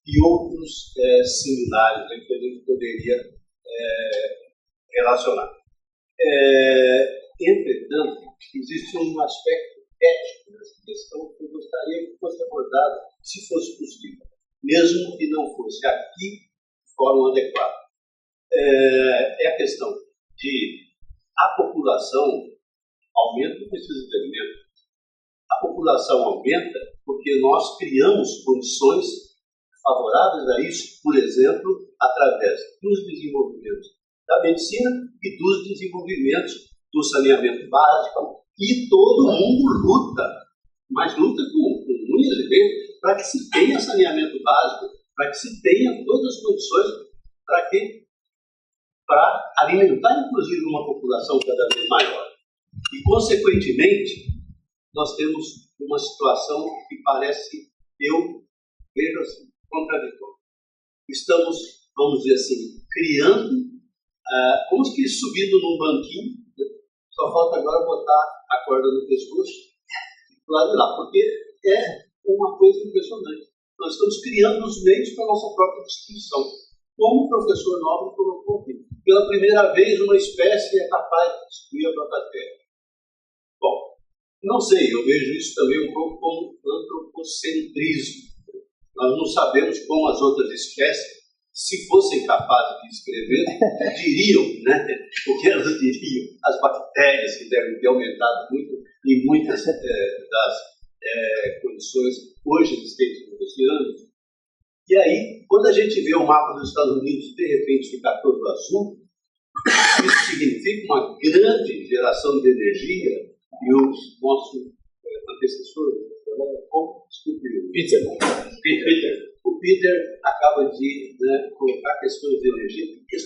e outros similares, né, que a gente poderia relacionar. Entretanto, existe um aspecto ético nessa questão que eu gostaria que fosse abordado, se fosse possível, mesmo que não fosse aqui de forma adequada. É a questão de a população aumenta com esses elementos. A população aumenta porque nós criamos condições favoráveis a isso, por exemplo, através dos desenvolvimentos da medicina e dos desenvolvimentos do saneamento básico. E todo mundo luta, mas luta com unhas e dentes para que se tenha saneamento básico, para que se tenha todas as condições para alimentar, inclusive, uma população cada vez maior. E, consequentemente, nós temos uma situação que parece, eu vejo assim, contraditória. Estamos, vamos dizer assim, criando, como que subindo num banquinho, só falta agora botar a corda no pescoço e pular de lá, porque é uma coisa impressionante. Nós estamos criando os meios para a nossa própria destruição. Como o professor Nobre colocou aqui. Pela primeira vez, uma espécie é capaz de destruir a própria Terra. Bom, não sei, eu vejo isso também um pouco como antropocentrismo. Nós não sabemos como as outras espécies, se fossem capazes de escrever, diriam, né? O que elas diriam? As bactérias, que devem ter aumentado muito em muitas das condições hoje existentes nos oceanos. E aí, quando a gente vê o mapa dos Estados Unidos de repente ficar todo azul, isso significa uma grande geração de energia e os nossos antecessores, o Peter acaba de colocar questões de energia que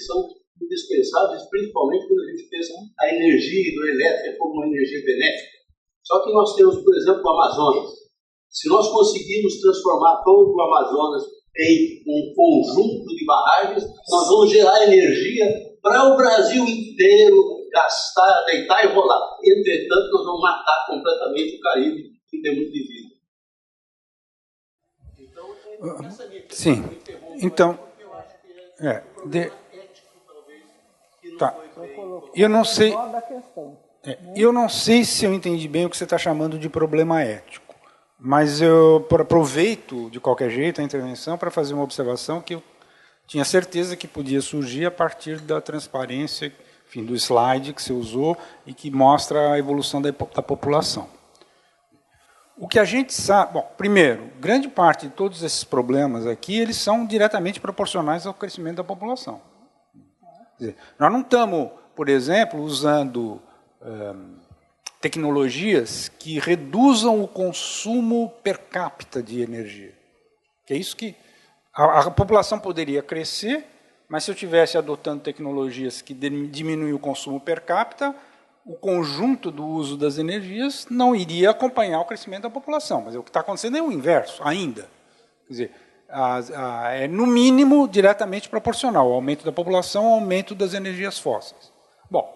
são indispensáveis, principalmente quando a gente pensa a energia hidroelétrica como uma energia benéfica. Só que nós temos, por exemplo, o Amazonas. Se nós conseguirmos transformar todo o Amazonas em um conjunto de barragens, nós vamos gerar energia para o Brasil inteiro gastar, deitar e rolar. Entretanto, nós vamos matar completamente o Caribe em termos de vida. Então, essa sim. Então, ético, talvez, que Tá. Eu não sei. Eu não sei se eu entendi bem o que você está chamando de problema ético, mas eu aproveito, de qualquer jeito, a intervenção para fazer uma observação que eu tinha certeza que podia surgir a partir da transparência, enfim, do slide que você usou e que mostra a evolução da população. O que a gente sabe... Bom, primeiro, grande parte de todos esses problemas aqui, eles são diretamente proporcionais ao crescimento da população. Quer dizer, nós não estamos, por exemplo, usando tecnologias que reduzam o consumo per capita de energia. Que é isso que... A população poderia crescer, mas se eu estivesse adotando tecnologias que diminuem o consumo per capita, o conjunto do uso das energias não iria acompanhar o crescimento da população. Mas o que está acontecendo é o inverso, ainda. Quer dizer, é, no mínimo, diretamente proporcional. O aumento da população ao aumento das energias fósseis. Bom,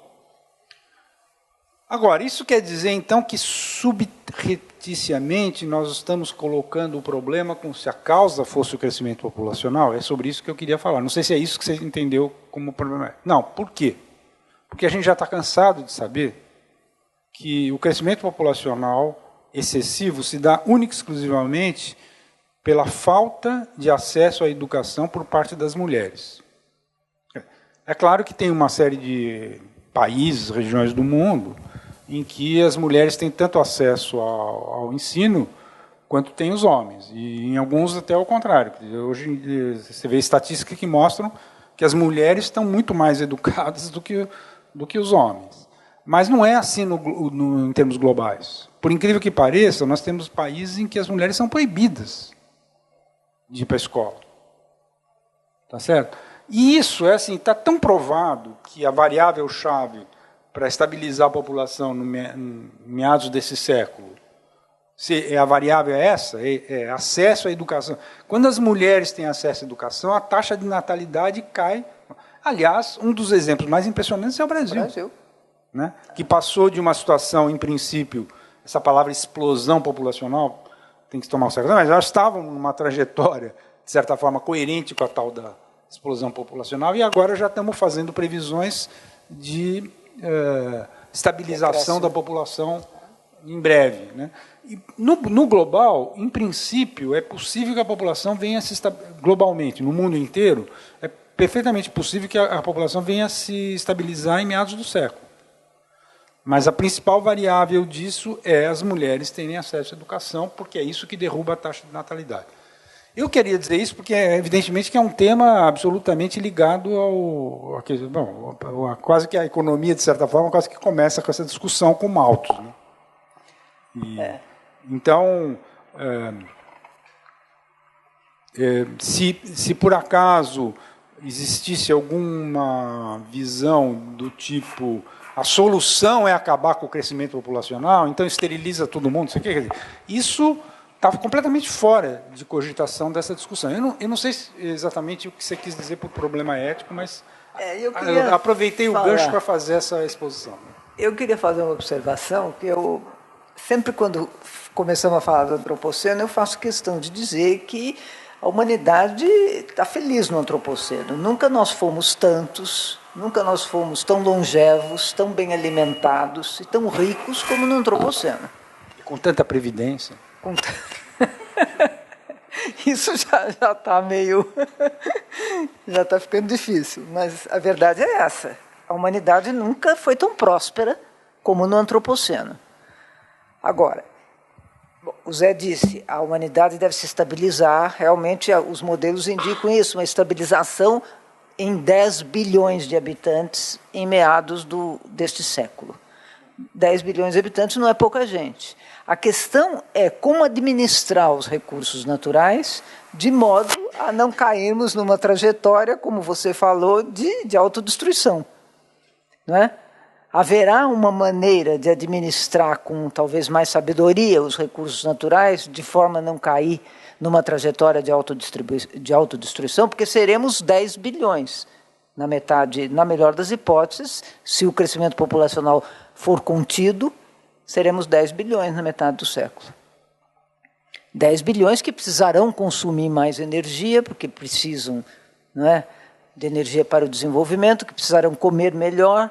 agora, isso quer dizer, então, que subrepticiamente nós estamos colocando o problema como se a causa fosse o crescimento populacional? É sobre isso que eu queria falar. Não sei se é isso que você entendeu como problema. Não, por quê? Porque a gente já está cansado de saber que o crescimento populacional excessivo se dá única e exclusivamente pela falta de acesso à educação por parte das mulheres. É claro que tem uma série de países, regiões do mundo, em que as mulheres têm tanto acesso ao ensino quanto têm os homens, e em alguns até ao contrário. Hoje você vê estatísticas que mostram que as mulheres estão muito mais educadas do que os homens. Mas não é assim em termos globais. Por incrível que pareça, nós temos países em que as mulheres são proibidas de ir para a escola. Tá certo? E isso está tão provado que a variável-chave para estabilizar a população no meados desse século, se a variável é essa, é acesso à educação. Quando as mulheres têm acesso à educação, a taxa de natalidade cai. Aliás, um dos exemplos mais impressionantes é o Brasil. Né? Que passou de uma situação, em princípio, essa palavra explosão populacional, tem que se tomar um certo, mas já estavam numa trajetória, de certa forma, coerente com a tal da explosão populacional, e agora já estamos fazendo previsões de estabilização da população em breve. Né? E no global, em princípio, é possível que a população venha se globalmente, no mundo inteiro, é perfeitamente possível que a população venha a se estabilizar em meados do século. Mas a principal variável disso é as mulheres terem acesso à educação, porque é isso que derruba a taxa de natalidade. Eu queria dizer isso porque, evidentemente, que é um tema absolutamente ligado quase que a economia, de certa forma, quase que começa com essa discussão com Malthus. Né? Então, se por acaso existisse alguma visão do tipo a solução é acabar com o crescimento populacional, então esteriliza todo mundo, isso estava completamente fora de cogitação dessa discussão. Eu não sei exatamente o que você quis dizer por problema ético, mas eu aproveitei o gancho para fazer essa exposição. Eu queria fazer uma observação que eu sempre quando começamos a falar do antropoceno, eu faço questão de dizer que a humanidade está feliz no antropoceno. Nunca nós fomos tantos, nunca nós fomos tão longevos, tão bem alimentados e tão ricos como no antropoceno. Com tanta previdência. Isso já está meio... já está ficando difícil, mas a verdade é essa. A humanidade nunca foi tão próspera como no antropoceno. Agora, o Zé disse, a humanidade deve se estabilizar, realmente os modelos indicam isso, uma estabilização em 10 bilhões de habitantes em meados deste século. 10 bilhões de habitantes não é pouca gente. A questão é como administrar os recursos naturais de modo a não cairmos numa trajetória, como você falou, de autodestruição. Não é? Haverá uma maneira de administrar com talvez mais sabedoria os recursos naturais, de forma a não cair numa trajetória de autodestruição, porque seremos 10 bilhões, na melhor das hipóteses, se o crescimento populacional for contido, seremos 10 bilhões na metade do século. 10 bilhões que precisarão consumir mais energia, porque precisam, não é, de energia para o desenvolvimento, que precisarão comer melhor.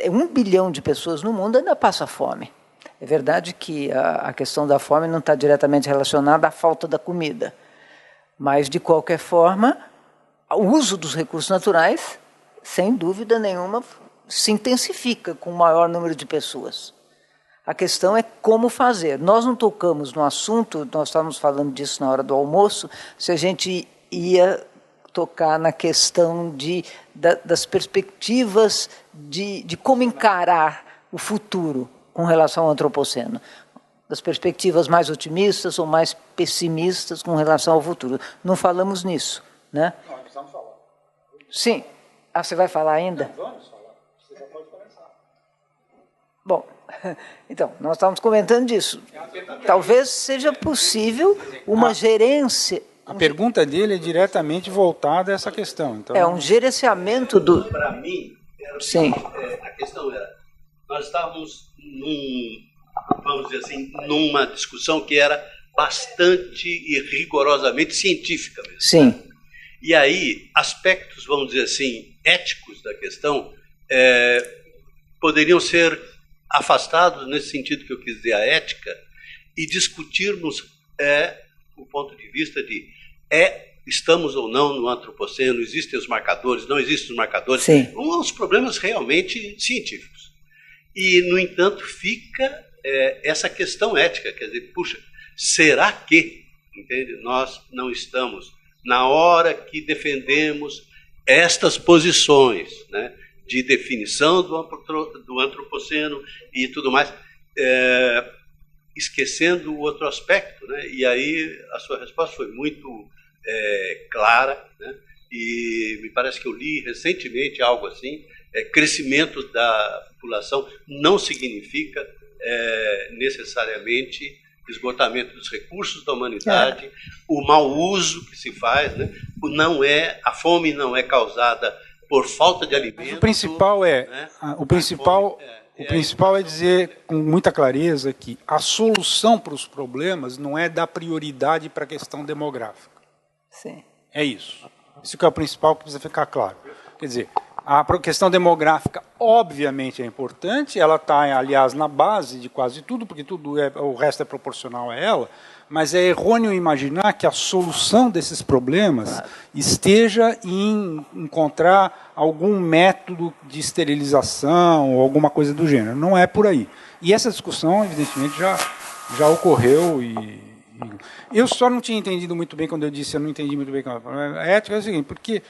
1 bilhão de pessoas no mundo ainda passa fome. É verdade que a questão da fome não está diretamente relacionada à falta da comida, mas, de qualquer forma, o uso dos recursos naturais, sem dúvida nenhuma, se intensifica com o maior número de pessoas. A questão é como fazer. Nós não tocamos no assunto, nós estávamos falando disso na hora do almoço, se a gente ia tocar na questão das perspectivas de como encarar o futuro com relação ao antropoceno, das perspectivas mais otimistas ou mais pessimistas com relação ao futuro. Não falamos nisso, né? Não, precisamos falar. Sim. Ah, você vai falar ainda? Não, vamos falar. Você já pode começar. Bom, então, nós estávamos comentando disso. Talvez seja possível uma gerência... A pergunta dele é diretamente voltada a essa questão. Então... É um gerenciamento do... Para mim, Sim. A questão era, nós estávamos vamos dizer assim, numa discussão que era bastante e rigorosamente científica mesmo. Sim. E aí, aspectos, vamos dizer assim, éticos da questão poderiam ser afastados nesse sentido que eu quis dizer, a ética, e discutirmos o ponto de vista de estamos ou não no antropoceno, existem os marcadores, não existem os marcadores, uns problemas realmente científicos. E, no entanto, fica essa questão ética, quer dizer, puxa, será que, entende, nós não estamos, na hora que defendemos estas posições, né, de definição do antropoceno e tudo mais, esquecendo o outro aspecto, né? E aí a sua resposta foi muito clara, né? E me parece que eu li recentemente algo assim, crescimento da população não significa necessariamente esgotamento dos recursos da humanidade, o mau uso que se faz, né? A fome não é causada por falta de alimento. Mas o principal o principal é dizer com muita clareza que a solução para os problemas não é dar prioridade para a questão demográfica. Sim. É isso. Isso que é o principal que precisa ficar claro. Quer dizer, a questão demográfica, obviamente, é importante, ela está, aliás, na base de quase tudo, porque o resto é proporcional a ela, mas é errôneo imaginar que a solução desses problemas esteja em encontrar algum método de esterilização ou alguma coisa do gênero. Não é por aí. E essa discussão, evidentemente, já ocorreu e eu só não tinha entendido muito bem quando eu disse, eu não entendi muito bem a ética, é o seguinte, porque,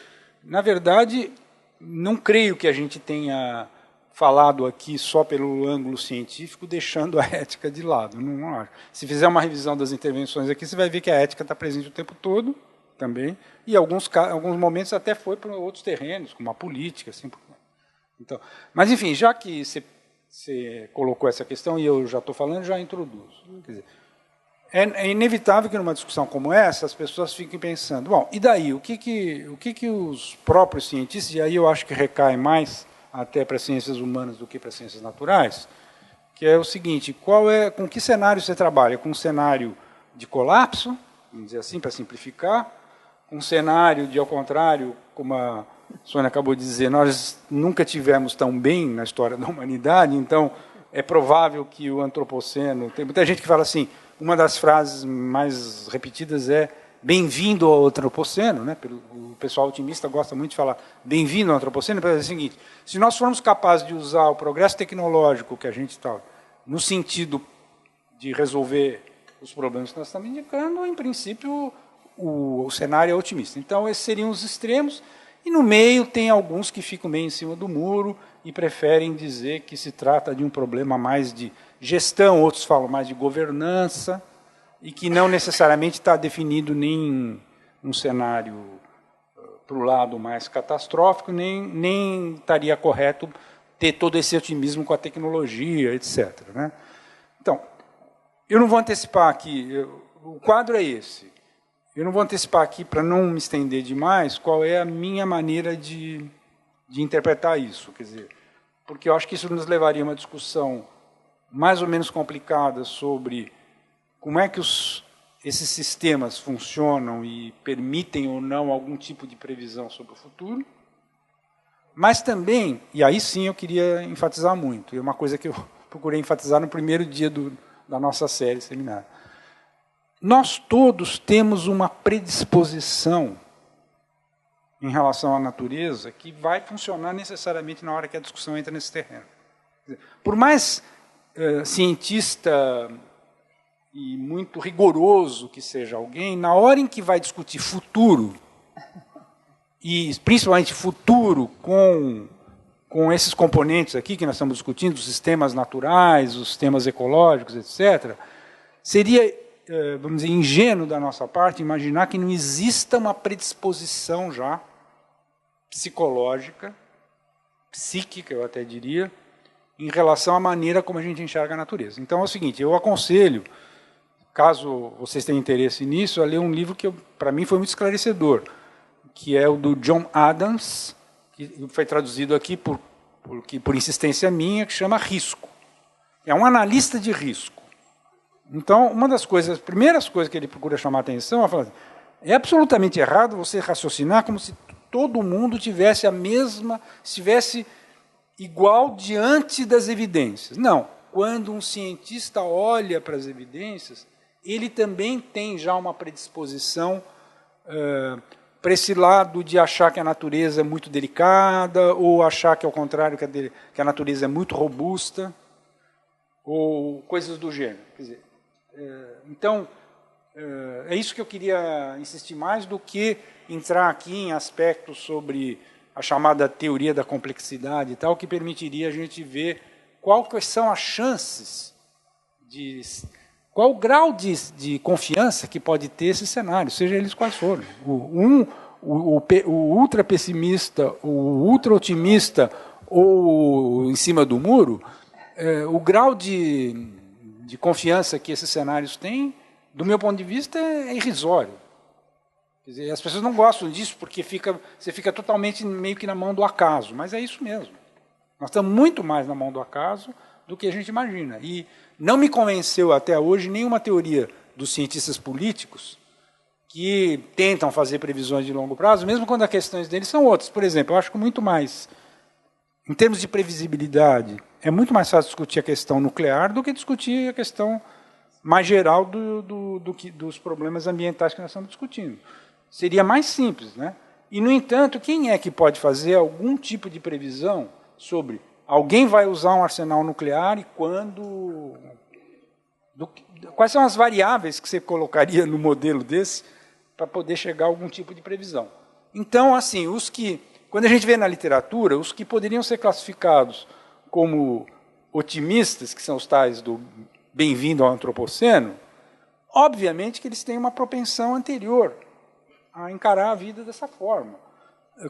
na verdade, não creio que a gente tenha falado aqui só pelo ângulo científico, deixando a ética de lado. Não acho. Se fizer uma revisão das intervenções aqui, você vai ver que a ética está presente o tempo todo, também, e alguns momentos até foi para outros terrenos, como a política. Assim, então, mas, enfim, já que você colocou essa questão, e eu já estou falando, já introduzo. Quer dizer, é inevitável que numa discussão como essa as pessoas fiquem pensando, bom, e daí, o que os próprios cientistas, e aí eu acho que recai mais até para as ciências humanas do que para as ciências naturais, que é o seguinte, com que cenário você trabalha? Com um cenário de colapso, vamos dizer assim, para simplificar, um cenário de, ao contrário, como a Sônia acabou de dizer, nós nunca tivemos tão bem na história da humanidade, então é provável que o antropoceno... Tem muita gente que fala assim, uma das frases mais repetidas é bem-vindo ao antropoceno, né? O pessoal otimista gosta muito de falar bem-vindo ao antropoceno, para dizer o seguinte, se nós formos capazes de usar o progresso tecnológico que a gente está, no sentido de resolver os problemas que nós estamos indicando, em princípio, o cenário é otimista. Então, esses seriam os extremos, e no meio tem alguns que ficam meio em cima do muro e preferem dizer que se trata de um problema mais de gestão, outros falam mais de governança, e que não necessariamente está definido nem um cenário para o lado mais catastrófico, nem estaria correto ter todo esse otimismo com a tecnologia, etc. Né? Então, eu não vou antecipar aqui, o quadro é esse. Eu não vou antecipar aqui, para não me estender demais, qual é a minha maneira de interpretar isso. Quer dizer, porque eu acho que isso nos levaria a uma discussão mais ou menos complicada sobre como é que os esses sistemas funcionam e permitem ou não algum tipo de previsão sobre o futuro, mas também, e aí sim eu queria enfatizar muito, é uma coisa que eu procurei enfatizar no primeiro dia da nossa série seminário. Nós todos temos uma predisposição em relação à natureza que vai funcionar necessariamente na hora que a discussão entra nesse terreno. Por mais cientista e muito rigoroso que seja alguém, na hora em que vai discutir futuro, e principalmente futuro com esses componentes aqui que nós estamos discutindo, os sistemas naturais, os sistemas ecológicos, etc., seria, vamos dizer, ingênuo da nossa parte imaginar que não exista uma predisposição já psicológica, psíquica, eu até diria, em relação à maneira como a gente enxerga a natureza. Então é o seguinte, eu aconselho, caso vocês tenham interesse nisso, a ler um livro que, para mim, foi muito esclarecedor, que é o do John Adams, que foi traduzido aqui por insistência minha, que chama Risco. É um analista de risco. Então, uma das primeiras coisas que ele procura chamar a atenção é falar assim, é absolutamente errado você raciocinar como se todo mundo tivesse estivesse igual diante das evidências. Não. Quando um cientista olha para as evidências, ele também tem já uma predisposição para esse lado de achar que a natureza é muito delicada, ou achar que, ao contrário, que a natureza é muito robusta, ou coisas do gênero. Quer dizer, então, é isso que eu queria insistir mais do que entrar aqui em aspectos sobre a chamada teoria da complexidade e tal, que permitiria a gente ver quais são as chances qual o grau de confiança que pode ter esse cenário, seja eles quais forem. O ultra pessimista, o ultra otimista ou em cima do muro, o grau de confiança que esses cenários têm, do meu ponto de vista, é irrisório. Quer dizer, as pessoas não gostam disso porque você fica totalmente meio que na mão do acaso, mas é isso mesmo. Nós estamos muito mais na mão do acaso do que a gente imagina. E não me convenceu até hoje nenhuma teoria dos cientistas políticos que tentam fazer previsões de longo prazo, mesmo quando as questões deles são outras. Por exemplo, eu acho que muito mais, em termos de previsibilidade, é muito mais fácil discutir a questão nuclear do que discutir a questão mais geral dos problemas ambientais que nós estamos discutindo. Seria mais simples, né? E, no entanto, quem é que pode fazer algum tipo de previsão sobre alguém vai usar um arsenal nuclear e quando... Quais são as variáveis que você colocaria no modelo desse para poder chegar a algum tipo de previsão? Então, assim, quando a gente vê na literatura, os que poderiam ser classificados como otimistas, que são os tais do bem-vindo ao antropoceno, obviamente que eles têm uma propensão anterior a encarar a vida dessa forma.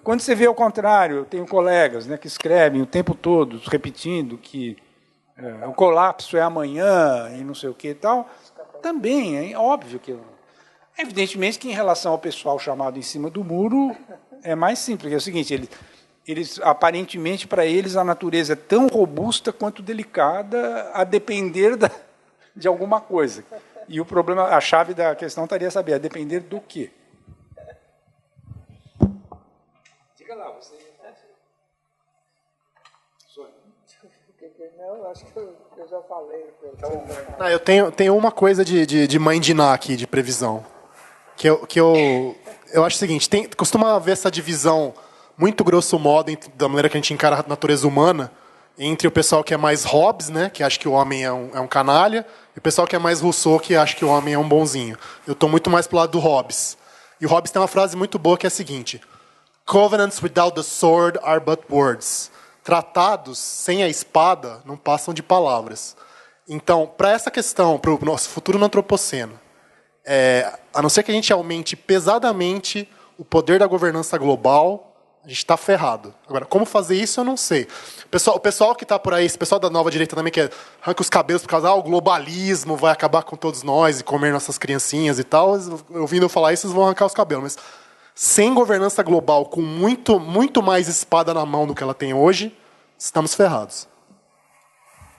Quando você vê ao contrário, eu tenho colegas, né, que escrevem o tempo todo, repetindo que o colapso é amanhã e não sei o que e tal, também é óbvio que... Evidentemente que em relação ao pessoal chamado em cima do muro, é mais simples. É o seguinte, eles aparentemente, para eles, a natureza é tão robusta quanto delicada, a depender de alguma coisa. E o problema, a chave da questão estaria a saber, a depender do quê? Diga lá, você... Não, acho que eu já falei. Não, eu tenho uma coisa de mãe de Ná aqui, de previsão. Que eu acho o seguinte, costuma haver essa divisão, muito grosso modo, da maneira que a gente encara a natureza humana, entre o pessoal que é mais Hobbes, né, que acha que o homem é um canalha, e o pessoal que é mais Rousseau, que acha que o homem é um bonzinho. Eu estou muito mais pro lado do Hobbes. E o Hobbes tem uma frase muito boa que é a seguinte: Covenants without the sword are but words. Tratados sem a espada não passam de palavras. Então, para essa questão, para o nosso futuro no antropoceno, a não ser que a gente aumente pesadamente o poder da governança global, a gente está ferrado. Agora, como fazer isso, eu não sei. O pessoal que está por aí, esse pessoal da nova direita também, que arranca os cabelos por causa o globalismo vai acabar com todos nós e comer nossas criancinhas e tal, ouvindo eu falar isso, eles vão arrancar os cabelos. Mas sem governança global, com muito mais espada na mão do que ela tem hoje, estamos ferrados.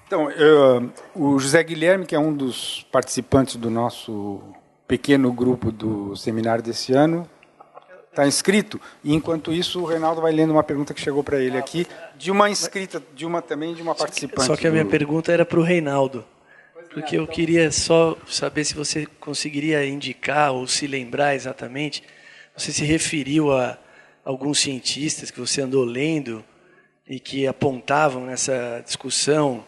Então, o José Guilherme, que é um dos participantes do nosso pequeno grupo do seminário desse ano está inscrito. E, enquanto isso, o Reinaldo vai lendo uma pergunta que chegou para ele aqui, de uma inscrita, de uma participante. Só que a minha pergunta era para o Reinaldo, porque eu queria só saber se você conseguiria indicar ou se lembrar exatamente. Você se referiu a alguns cientistas que você andou lendo e que apontavam nessa discussão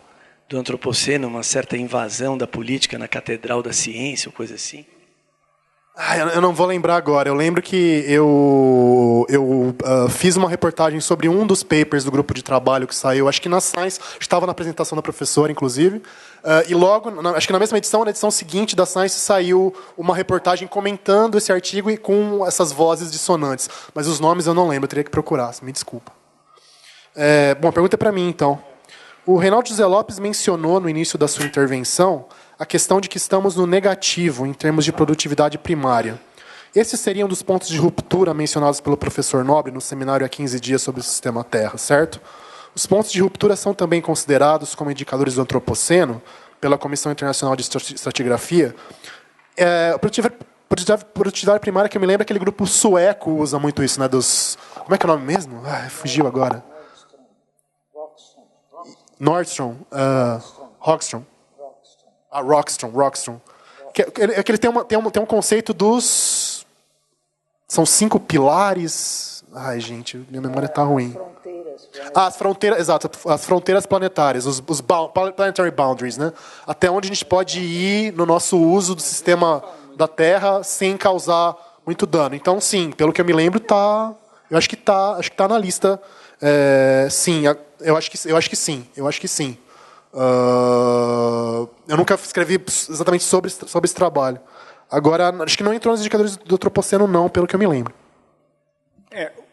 do antropoceno uma certa invasão da política na Catedral da Ciência, ou coisa assim? Eu não vou lembrar agora. Eu lembro que eu fiz uma reportagem sobre um dos papers do grupo de trabalho que saiu, acho que na Science, estava na apresentação da professora, inclusive, e logo, acho que na mesma edição, na edição seguinte da Science, saiu uma reportagem comentando esse artigo e com essas vozes dissonantes. Mas os nomes eu não lembro, eu teria que procurar, me desculpa. Bom, a pergunta é para mim, então. O Reinaldo José Lopes mencionou no início da sua intervenção a questão de que estamos no negativo em termos de produtividade primária. Esses seriam dos pontos de ruptura mencionados pelo professor Nobre no seminário há 15 dias sobre o sistema Terra, certo? Os pontos de ruptura são também considerados como indicadores do antropoceno pela Comissão Internacional de Estratigrafia. Produtividade primária, que eu me lembro, aquele grupo sueco usa muito isso, né? Como é que é o nome mesmo? Fugiu agora. Nordstrom. Rockstrom. Rockstrom. Que ele tem um conceito dos... São 5 pilares... Ai, gente, minha memória está ruim. As fronteiras, exato, as fronteiras planetárias, os planetary boundaries, né? Até onde a gente pode ir no nosso uso do sistema da Terra sem causar muito dano. Então, sim, pelo que eu me lembro, eu acho que tá na lista. Sim, eu acho que sim. Eu nunca escrevi exatamente sobre esse trabalho. Agora, acho que não entrou nos indicadores do antropoceno, não, pelo que eu me lembro.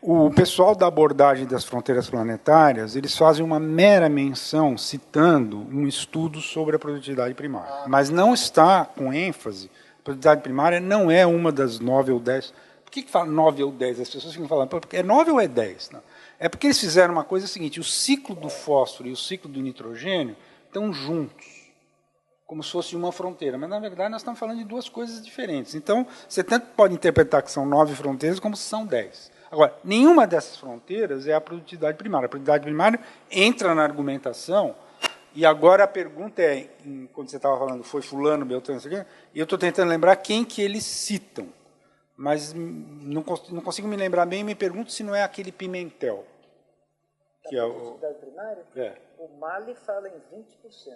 O pessoal da abordagem das fronteiras planetárias, eles fazem uma mera menção, citando um estudo sobre a produtividade primária. Mas não está com ênfase. A produtividade primária não é uma das 9 ou 10. Por que fala 9 ou 10? As pessoas ficam falando, é 9 ou é 10? Não. É porque eles fizeram uma coisa seguinte, o ciclo do fósforo e o ciclo do nitrogênio estão juntos, como se fosse uma fronteira. Mas, na verdade, nós estamos falando de duas coisas diferentes. Então, você tanto pode interpretar que são 9 fronteiras como se são 10. Agora, nenhuma dessas fronteiras é a produtividade primária. A produtividade primária entra na argumentação, e agora a pergunta é, quando você estava falando, foi fulano, Beltrano, e eu estou tentando lembrar quem que eles citam, mas não consigo me lembrar bem, e me pergunto se não é aquele Pimentel. Que é o produtividade primária? O Mali fala em 20%.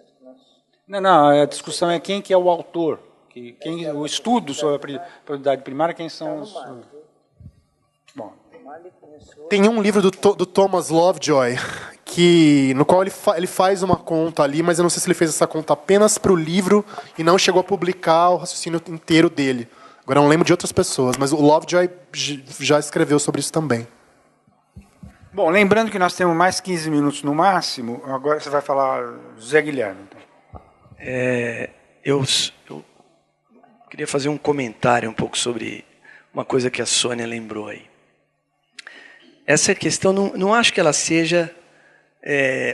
Não, a discussão é quem que é o autor, o estudo sobre a produtividade primária, quem são os... Bom. Tem um livro do Thomas Lovejoy, no qual ele faz uma conta ali, mas eu não sei se ele fez essa conta apenas para o livro e não chegou a publicar o raciocínio inteiro dele. Agora eu não lembro de outras pessoas, mas o Lovejoy já escreveu sobre isso também. Bom, lembrando que nós temos mais 15 minutos no máximo, agora você vai falar Zé Guilherme. Então. Eu queria fazer um comentário um pouco sobre uma coisa que a Sônia lembrou aí. Essa questão, não acho que ela seja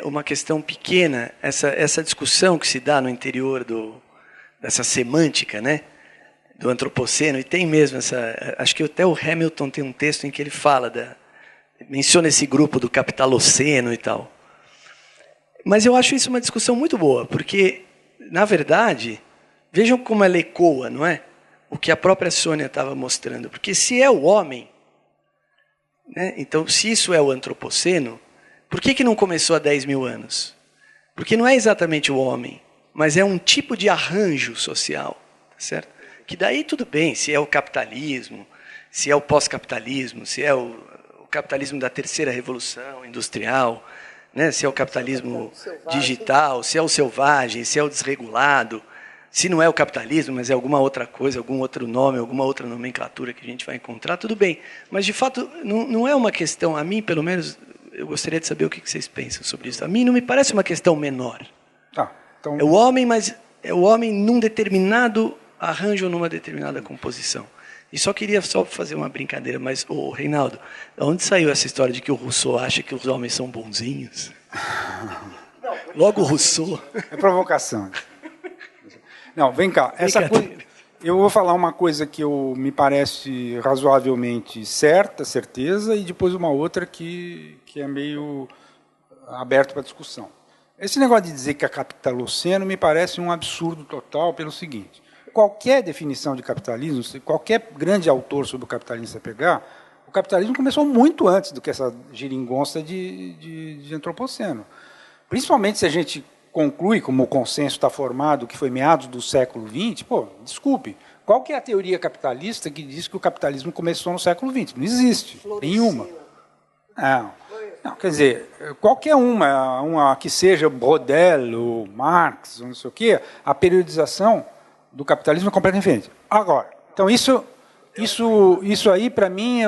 uma questão pequena, essa discussão que se dá no interior dessa semântica, né, do antropoceno, e tem mesmo acho que até o Hamilton tem um texto em que ele menciona esse grupo do capitaloceno e tal. Mas eu acho isso uma discussão muito boa, porque, na verdade, vejam como ela ecoa, não é? O que a própria Sônia estava mostrando. Porque se é o homem, né, então, se isso é o antropoceno, por que não começou há 10 mil anos? Porque não é exatamente o homem, mas é um tipo de arranjo social, certo? Que daí tudo bem, se é o capitalismo, se é o pós-capitalismo, se é o capitalismo da terceira revolução industrial, né, se é o capitalismo digital, se é o selvagem, se é o desregulado, se não é o capitalismo, mas é alguma outra coisa, algum outro nome, alguma outra nomenclatura que a gente vai encontrar, tudo bem. Mas, de fato, não é uma questão, a mim, pelo menos, eu gostaria de saber o que vocês pensam sobre isso. A mim não me parece uma questão menor. Então... É o homem, mas é o homem num determinado arranjo ou numa determinada composição. E só queria fazer uma brincadeira, mas, Reinaldo, de onde saiu essa história de que o Rousseau acha que os homens são bonzinhos? Logo o Rousseau. É provocação. Não, vem cá. Eu vou falar uma coisa que me parece razoavelmente certeza, e depois uma outra que é meio aberto para discussão. Esse negócio de dizer que é capitaloceno me parece um absurdo total pelo seguinte. Qualquer definição de capitalismo, qualquer grande autor sobre o capitalismo você pegar, o capitalismo começou muito antes do que essa geringonça de antropoceno. Principalmente se a gente conclui, como o consenso está formado, que foi meados do século XX, desculpe, qual que é a teoria capitalista que diz que o capitalismo começou no século XX? Não existe, nenhuma. Não, quer dizer, qualquer uma que seja Brodel, ou Marx, ou não sei o quê, a periodização do capitalismo é completamente diferente. Agora, então isso aí, para mim,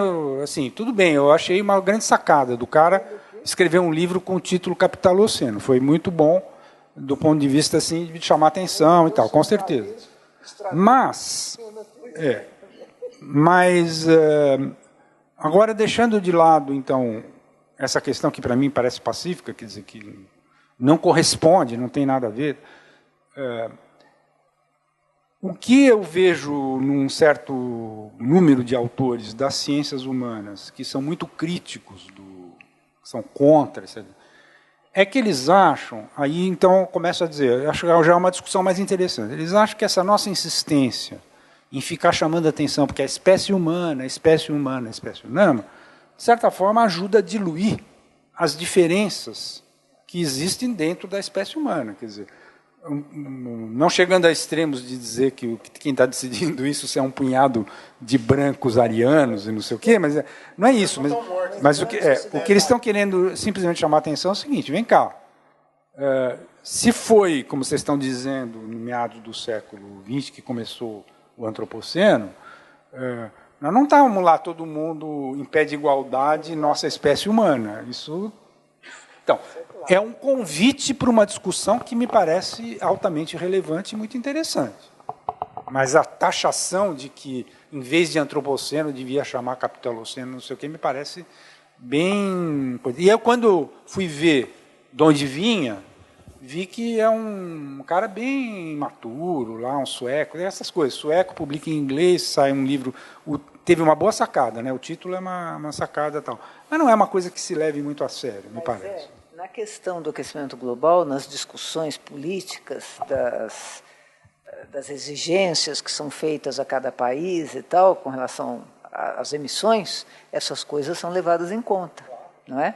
assim, tudo bem, eu achei uma grande sacada do cara escrever um livro com o título Capitaloceno. Foi muito bom do ponto de vista assim, de chamar atenção e tal, com certeza. Mas agora, deixando de lado, então, essa questão que para mim parece pacífica, quer dizer, que não corresponde, não tem nada a ver, o que eu vejo num certo número de autores das ciências humanas que são muito críticos, que são contra, é que eles acham, aí então eu começo a dizer, acho que já é uma discussão mais interessante, eles acham que essa nossa insistência em ficar chamando a atenção, porque a espécie humana, de certa forma ajuda a diluir as diferenças que existem dentro da espécie humana. Quer dizer, não chegando a extremos de dizer que quem está decidindo isso é um punhado de brancos arianos e não sei o quê, mas não é isso. Mas o que eles estão querendo simplesmente chamar a atenção é o seguinte, vem cá, se foi, como vocês estão dizendo, no meados do século XX que começou o antropoceno, nós não estávamos lá todo mundo em pé de igualdade nossa espécie humana. Isso, então, é um convite para uma discussão que me parece altamente relevante e muito interessante. Mas a taxação de que, em vez de antropoceno, devia chamar capitaloceno, não sei o quê, me parece bem... E eu, quando fui ver de onde vinha, vi que é um cara bem maturo, lá, um sueco, essas coisas. Sueco, publica em inglês, sai um livro... Teve uma boa sacada, né? O título é uma sacada e tal. Mas não é uma coisa que se leve muito a sério, me parece. Na questão do aquecimento global, nas discussões políticas das exigências que são feitas a cada país e tal, com relação às emissões, essas coisas são levadas em conta, não é?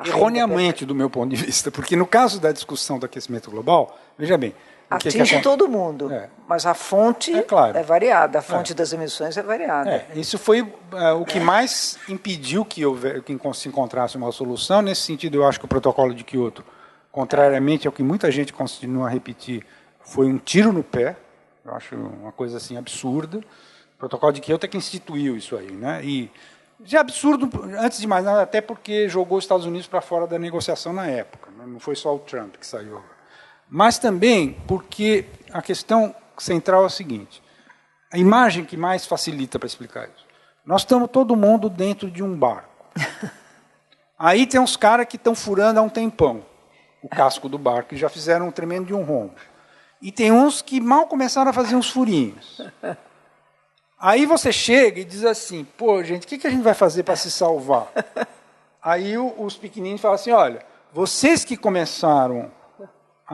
Erroneamente, do meu ponto de vista, porque no caso da discussão do aquecimento global, veja bem... Atinge todo mundo, mas a fonte é variada, a fonte das emissões é variada. Isso foi o que mais impediu que se encontrasse uma solução. Nesse sentido, eu acho que o protocolo de Kyoto, contrariamente ao que muita gente continua a repetir, foi um tiro no pé. Eu acho uma coisa assim absurda. O protocolo de Kyoto é que instituiu isso aí, né? E já é absurdo, antes de mais nada, até porque jogou os Estados Unidos para fora da negociação na época. Não foi só o Trump que saiu. Mas também porque a questão central é a seguinte, a imagem que mais facilita para explicar isso. Nós estamos todo mundo dentro de um barco. Aí tem uns caras que estão furando há um tempão o casco do barco e já fizeram um tremendo de um rombo. E tem uns que mal começaram a fazer uns furinhos. Aí você chega e diz assim, pô, gente, o que a gente vai fazer para se salvar? Aí os pequeninos falam assim, olha, vocês que começaram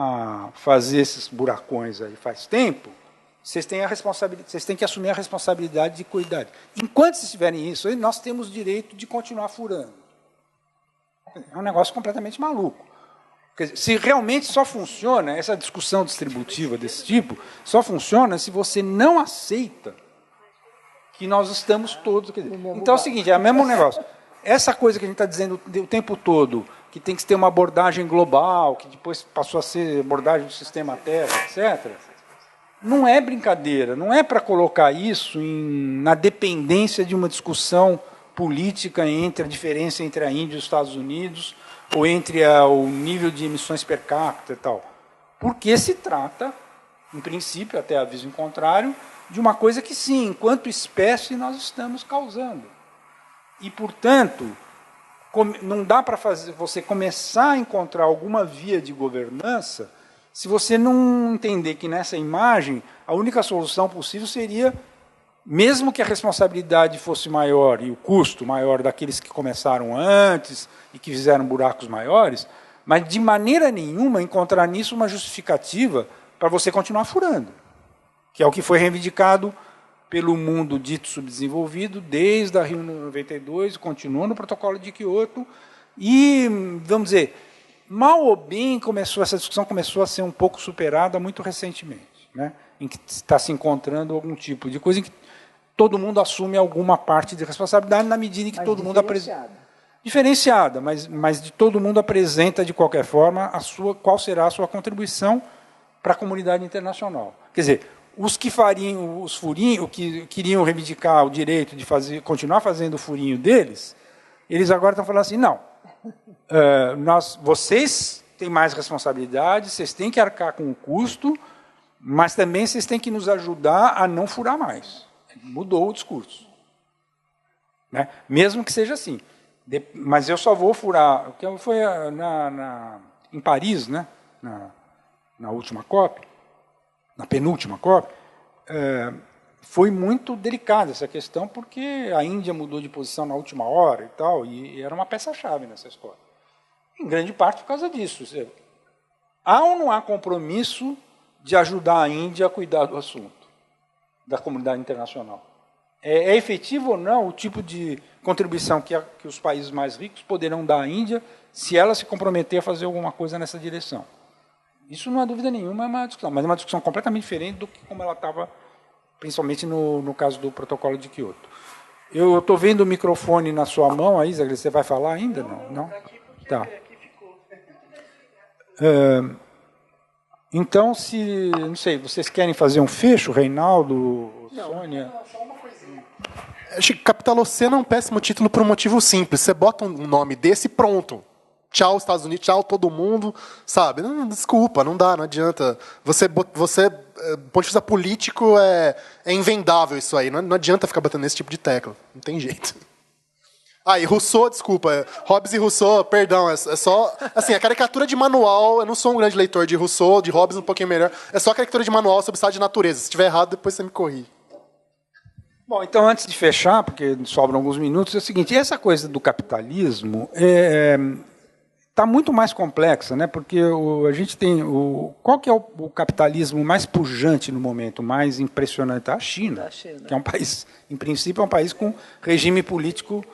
a fazer esses buracões aí faz tempo, vocês têm que assumir a responsabilidade de cuidar. Enquanto vocês tiverem isso, nós temos direito de continuar furando. É um negócio completamente maluco. Quer dizer, se realmente só funciona, essa discussão distributiva desse tipo, só funciona se você não aceita que nós estamos todos... Quer dizer, então é o seguinte, é o mesmo negócio. Essa coisa que a gente está dizendo o tempo todo, que tem que ter uma abordagem global, que depois passou a ser abordagem do sistema Terra, etc., não é brincadeira, não é para colocar isso na dependência de uma discussão política entre a diferença entre a Índia e os Estados Unidos, ou entre o nível de emissões per capita e tal. Porque se trata, em princípio, até aviso em contrário, de uma coisa que, sim, enquanto espécie, nós estamos causando. E, portanto, não dá para você começar a encontrar alguma via de governança se você não entender que nessa imagem a única solução possível seria, mesmo que a responsabilidade fosse maior e o custo maior daqueles que começaram antes e que fizeram buracos maiores, mas de maneira nenhuma encontrar nisso uma justificativa para você continuar furando, que é o que foi reivindicado pelo mundo dito subdesenvolvido desde a Rio 92, continuou no protocolo de Kyoto e, vamos dizer, mal ou bem essa discussão começou a ser um pouco superada muito recentemente, né, em que está se encontrando algum tipo de coisa em que todo mundo assume alguma parte de responsabilidade na medida em que todo mundo apresenta. Diferenciada, mas de todo mundo apresenta, de qualquer forma, qual será a sua contribuição para a comunidade internacional. Quer dizer, os que fariam os furinhos, que queriam reivindicar o direito de continuar fazendo o furinho deles, eles agora estão falando assim, não, vocês têm mais responsabilidade, vocês têm que arcar com o custo, mas também vocês têm que nos ajudar a não furar mais. Mudou o discurso. Né? Mesmo que seja assim. Mas eu só vou furar, porque foi em Paris, né? na última COP, na penúltima COP, foi muito delicada essa questão, porque a Índia mudou de posição na última hora e tal, e era uma peça-chave nessa história. Em grande parte por causa disso. Há ou não há compromisso de ajudar a Índia a cuidar do assunto, da comunidade internacional? É efetivo ou não o tipo de contribuição que os países mais ricos poderão dar à Índia se ela se comprometer a fazer alguma coisa nessa direção? Isso não há dúvida nenhuma, é uma discussão, mas é uma discussão completamente diferente do que como ela estava, principalmente no caso do protocolo de Kyoto. Eu estou vendo o microfone na sua mão aí, Zagre, você vai falar ainda? Não? Tá. Então, não sei, vocês querem fazer um fecho, Reinaldo, Sônia? Só uma coisinha. Acho que Capitaloceno é um péssimo título por um motivo simples. Você bota um nome desse e pronto. Tchau, Estados Unidos, tchau, todo mundo, sabe? Não, desculpa, não dá, não adianta. Você do ponto de vista político, é invendável isso aí. Não adianta ficar batendo nesse tipo de tecla. Não tem jeito. E Rousseau, desculpa. Hobbes e Rousseau, perdão, é só... Assim, a caricatura de manual, eu não sou um grande leitor de Rousseau, de Hobbes um pouquinho melhor. É só a caricatura de manual sobre estado de natureza. Se estiver errado, depois você me corrige. Bom, então, antes de fechar, porque sobram alguns minutos, é o seguinte, essa coisa do capitalismo está muito mais complexa, né? Porque a gente tem... Qual que é o capitalismo mais pujante no momento, mais impressionante? A China, que é um país, em princípio, é um país com regime político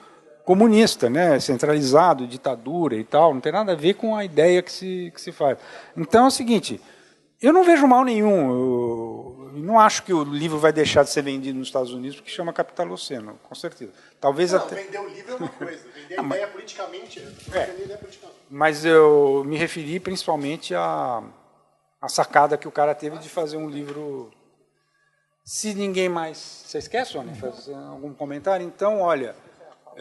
comunista, né? Centralizado, ditadura e tal, não tem nada a ver com a ideia que se faz. Então é o seguinte, eu não vejo mal nenhum, eu não acho que o livro vai deixar de ser vendido nos Estados Unidos porque chama Capitaloceno, com certeza. Talvez vender o livro é uma coisa, vender a ideia politicamente vender a ideia politicamente. Mas eu me referi principalmente à sacada que o cara teve de fazer um livro. Se ninguém mais... Vocês querem, Sônia, fazer algum comentário? Então, olha,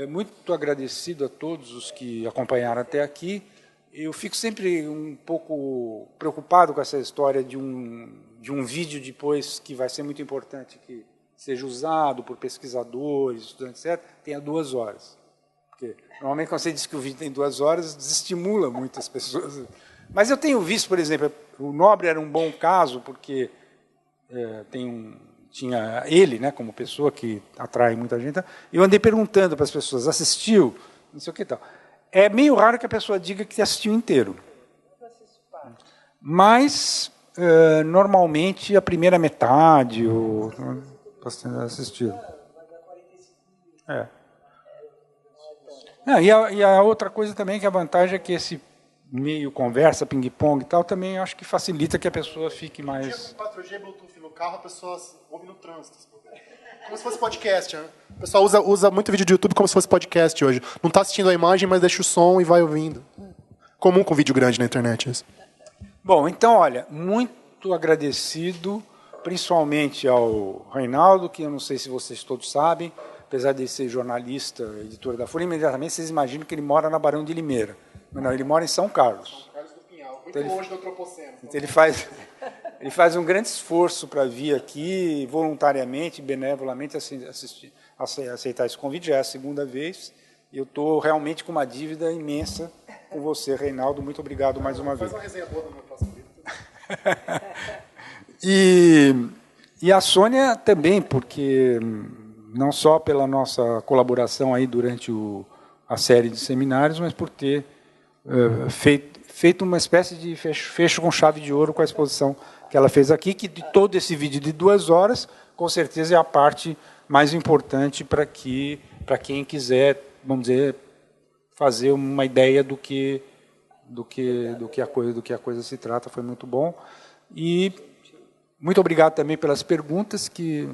muito agradecido a todos os que acompanharam até aqui. Eu fico sempre um pouco preocupado com essa história de um vídeo depois que vai ser muito importante que seja usado por pesquisadores, estudantes, etc., tenha 2 horas. Porque, normalmente, quando você diz que o vídeo tem 2 horas, desestimula muitas pessoas. Mas eu tenho visto, por exemplo, o Nobre era um bom caso, porque tinha ele, né, como pessoa que atrai muita gente. Eu andei perguntando para as pessoas, assistiu? Não sei o que tal. É meio raro que a pessoa diga que assistiu inteiro. Mas, normalmente, a primeira metade você assistiu. E a outra coisa também, que a vantagem é que esse meio conversa, ping-pong e tal, também acho que facilita que a pessoa fique mais... Com 4G, Bluetooth no carro, a pessoa ouve no trânsito. Como se fosse podcast, né? O pessoal usa muito vídeo do YouTube como se fosse podcast hoje. Não está assistindo a imagem, mas deixa o som e vai ouvindo. Comum com vídeo grande na internet, isso. Bom, então, olha, muito agradecido, principalmente ao Reinaldo, que eu não sei se vocês todos sabem, apesar de ser jornalista, editor da Folha, imediatamente vocês imaginam que ele mora na Barão de Limeira. Não, ele mora em São Carlos. São Carlos do Pinhal, muito longe do Antropoceno. Então ele faz um grande esforço para vir aqui, voluntariamente, benevolamente, aceitar esse convite. Já é a 2ª vez. Eu estou realmente com uma dívida imensa com você, Reinaldo. Muito obrigado mais uma vez. Faz uma resenha boa no meu próximo livro. E a Sônia também, porque não só pela nossa colaboração aí durante a série de seminários, mas por ter feito uma espécie de fecho com chave de ouro com a exposição que ela fez aqui, que de todo esse vídeo de 2 horas, com certeza é a parte mais importante para quem quiser, vamos dizer, fazer uma ideia do que a coisa se trata. Foi muito bom. E muito obrigado também pelas perguntas, que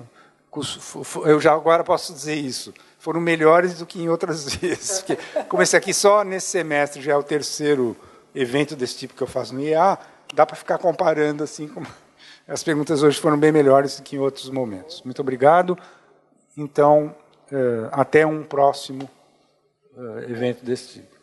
eu já agora posso dizer isso, foram melhores do que em outras vezes. Como esse aqui só nesse semestre já é o 3º evento desse tipo que eu faço no IEA, dá para ficar comparando assim. As perguntas hoje foram bem melhores do que em outros momentos. Muito obrigado. Então, até um próximo evento desse tipo.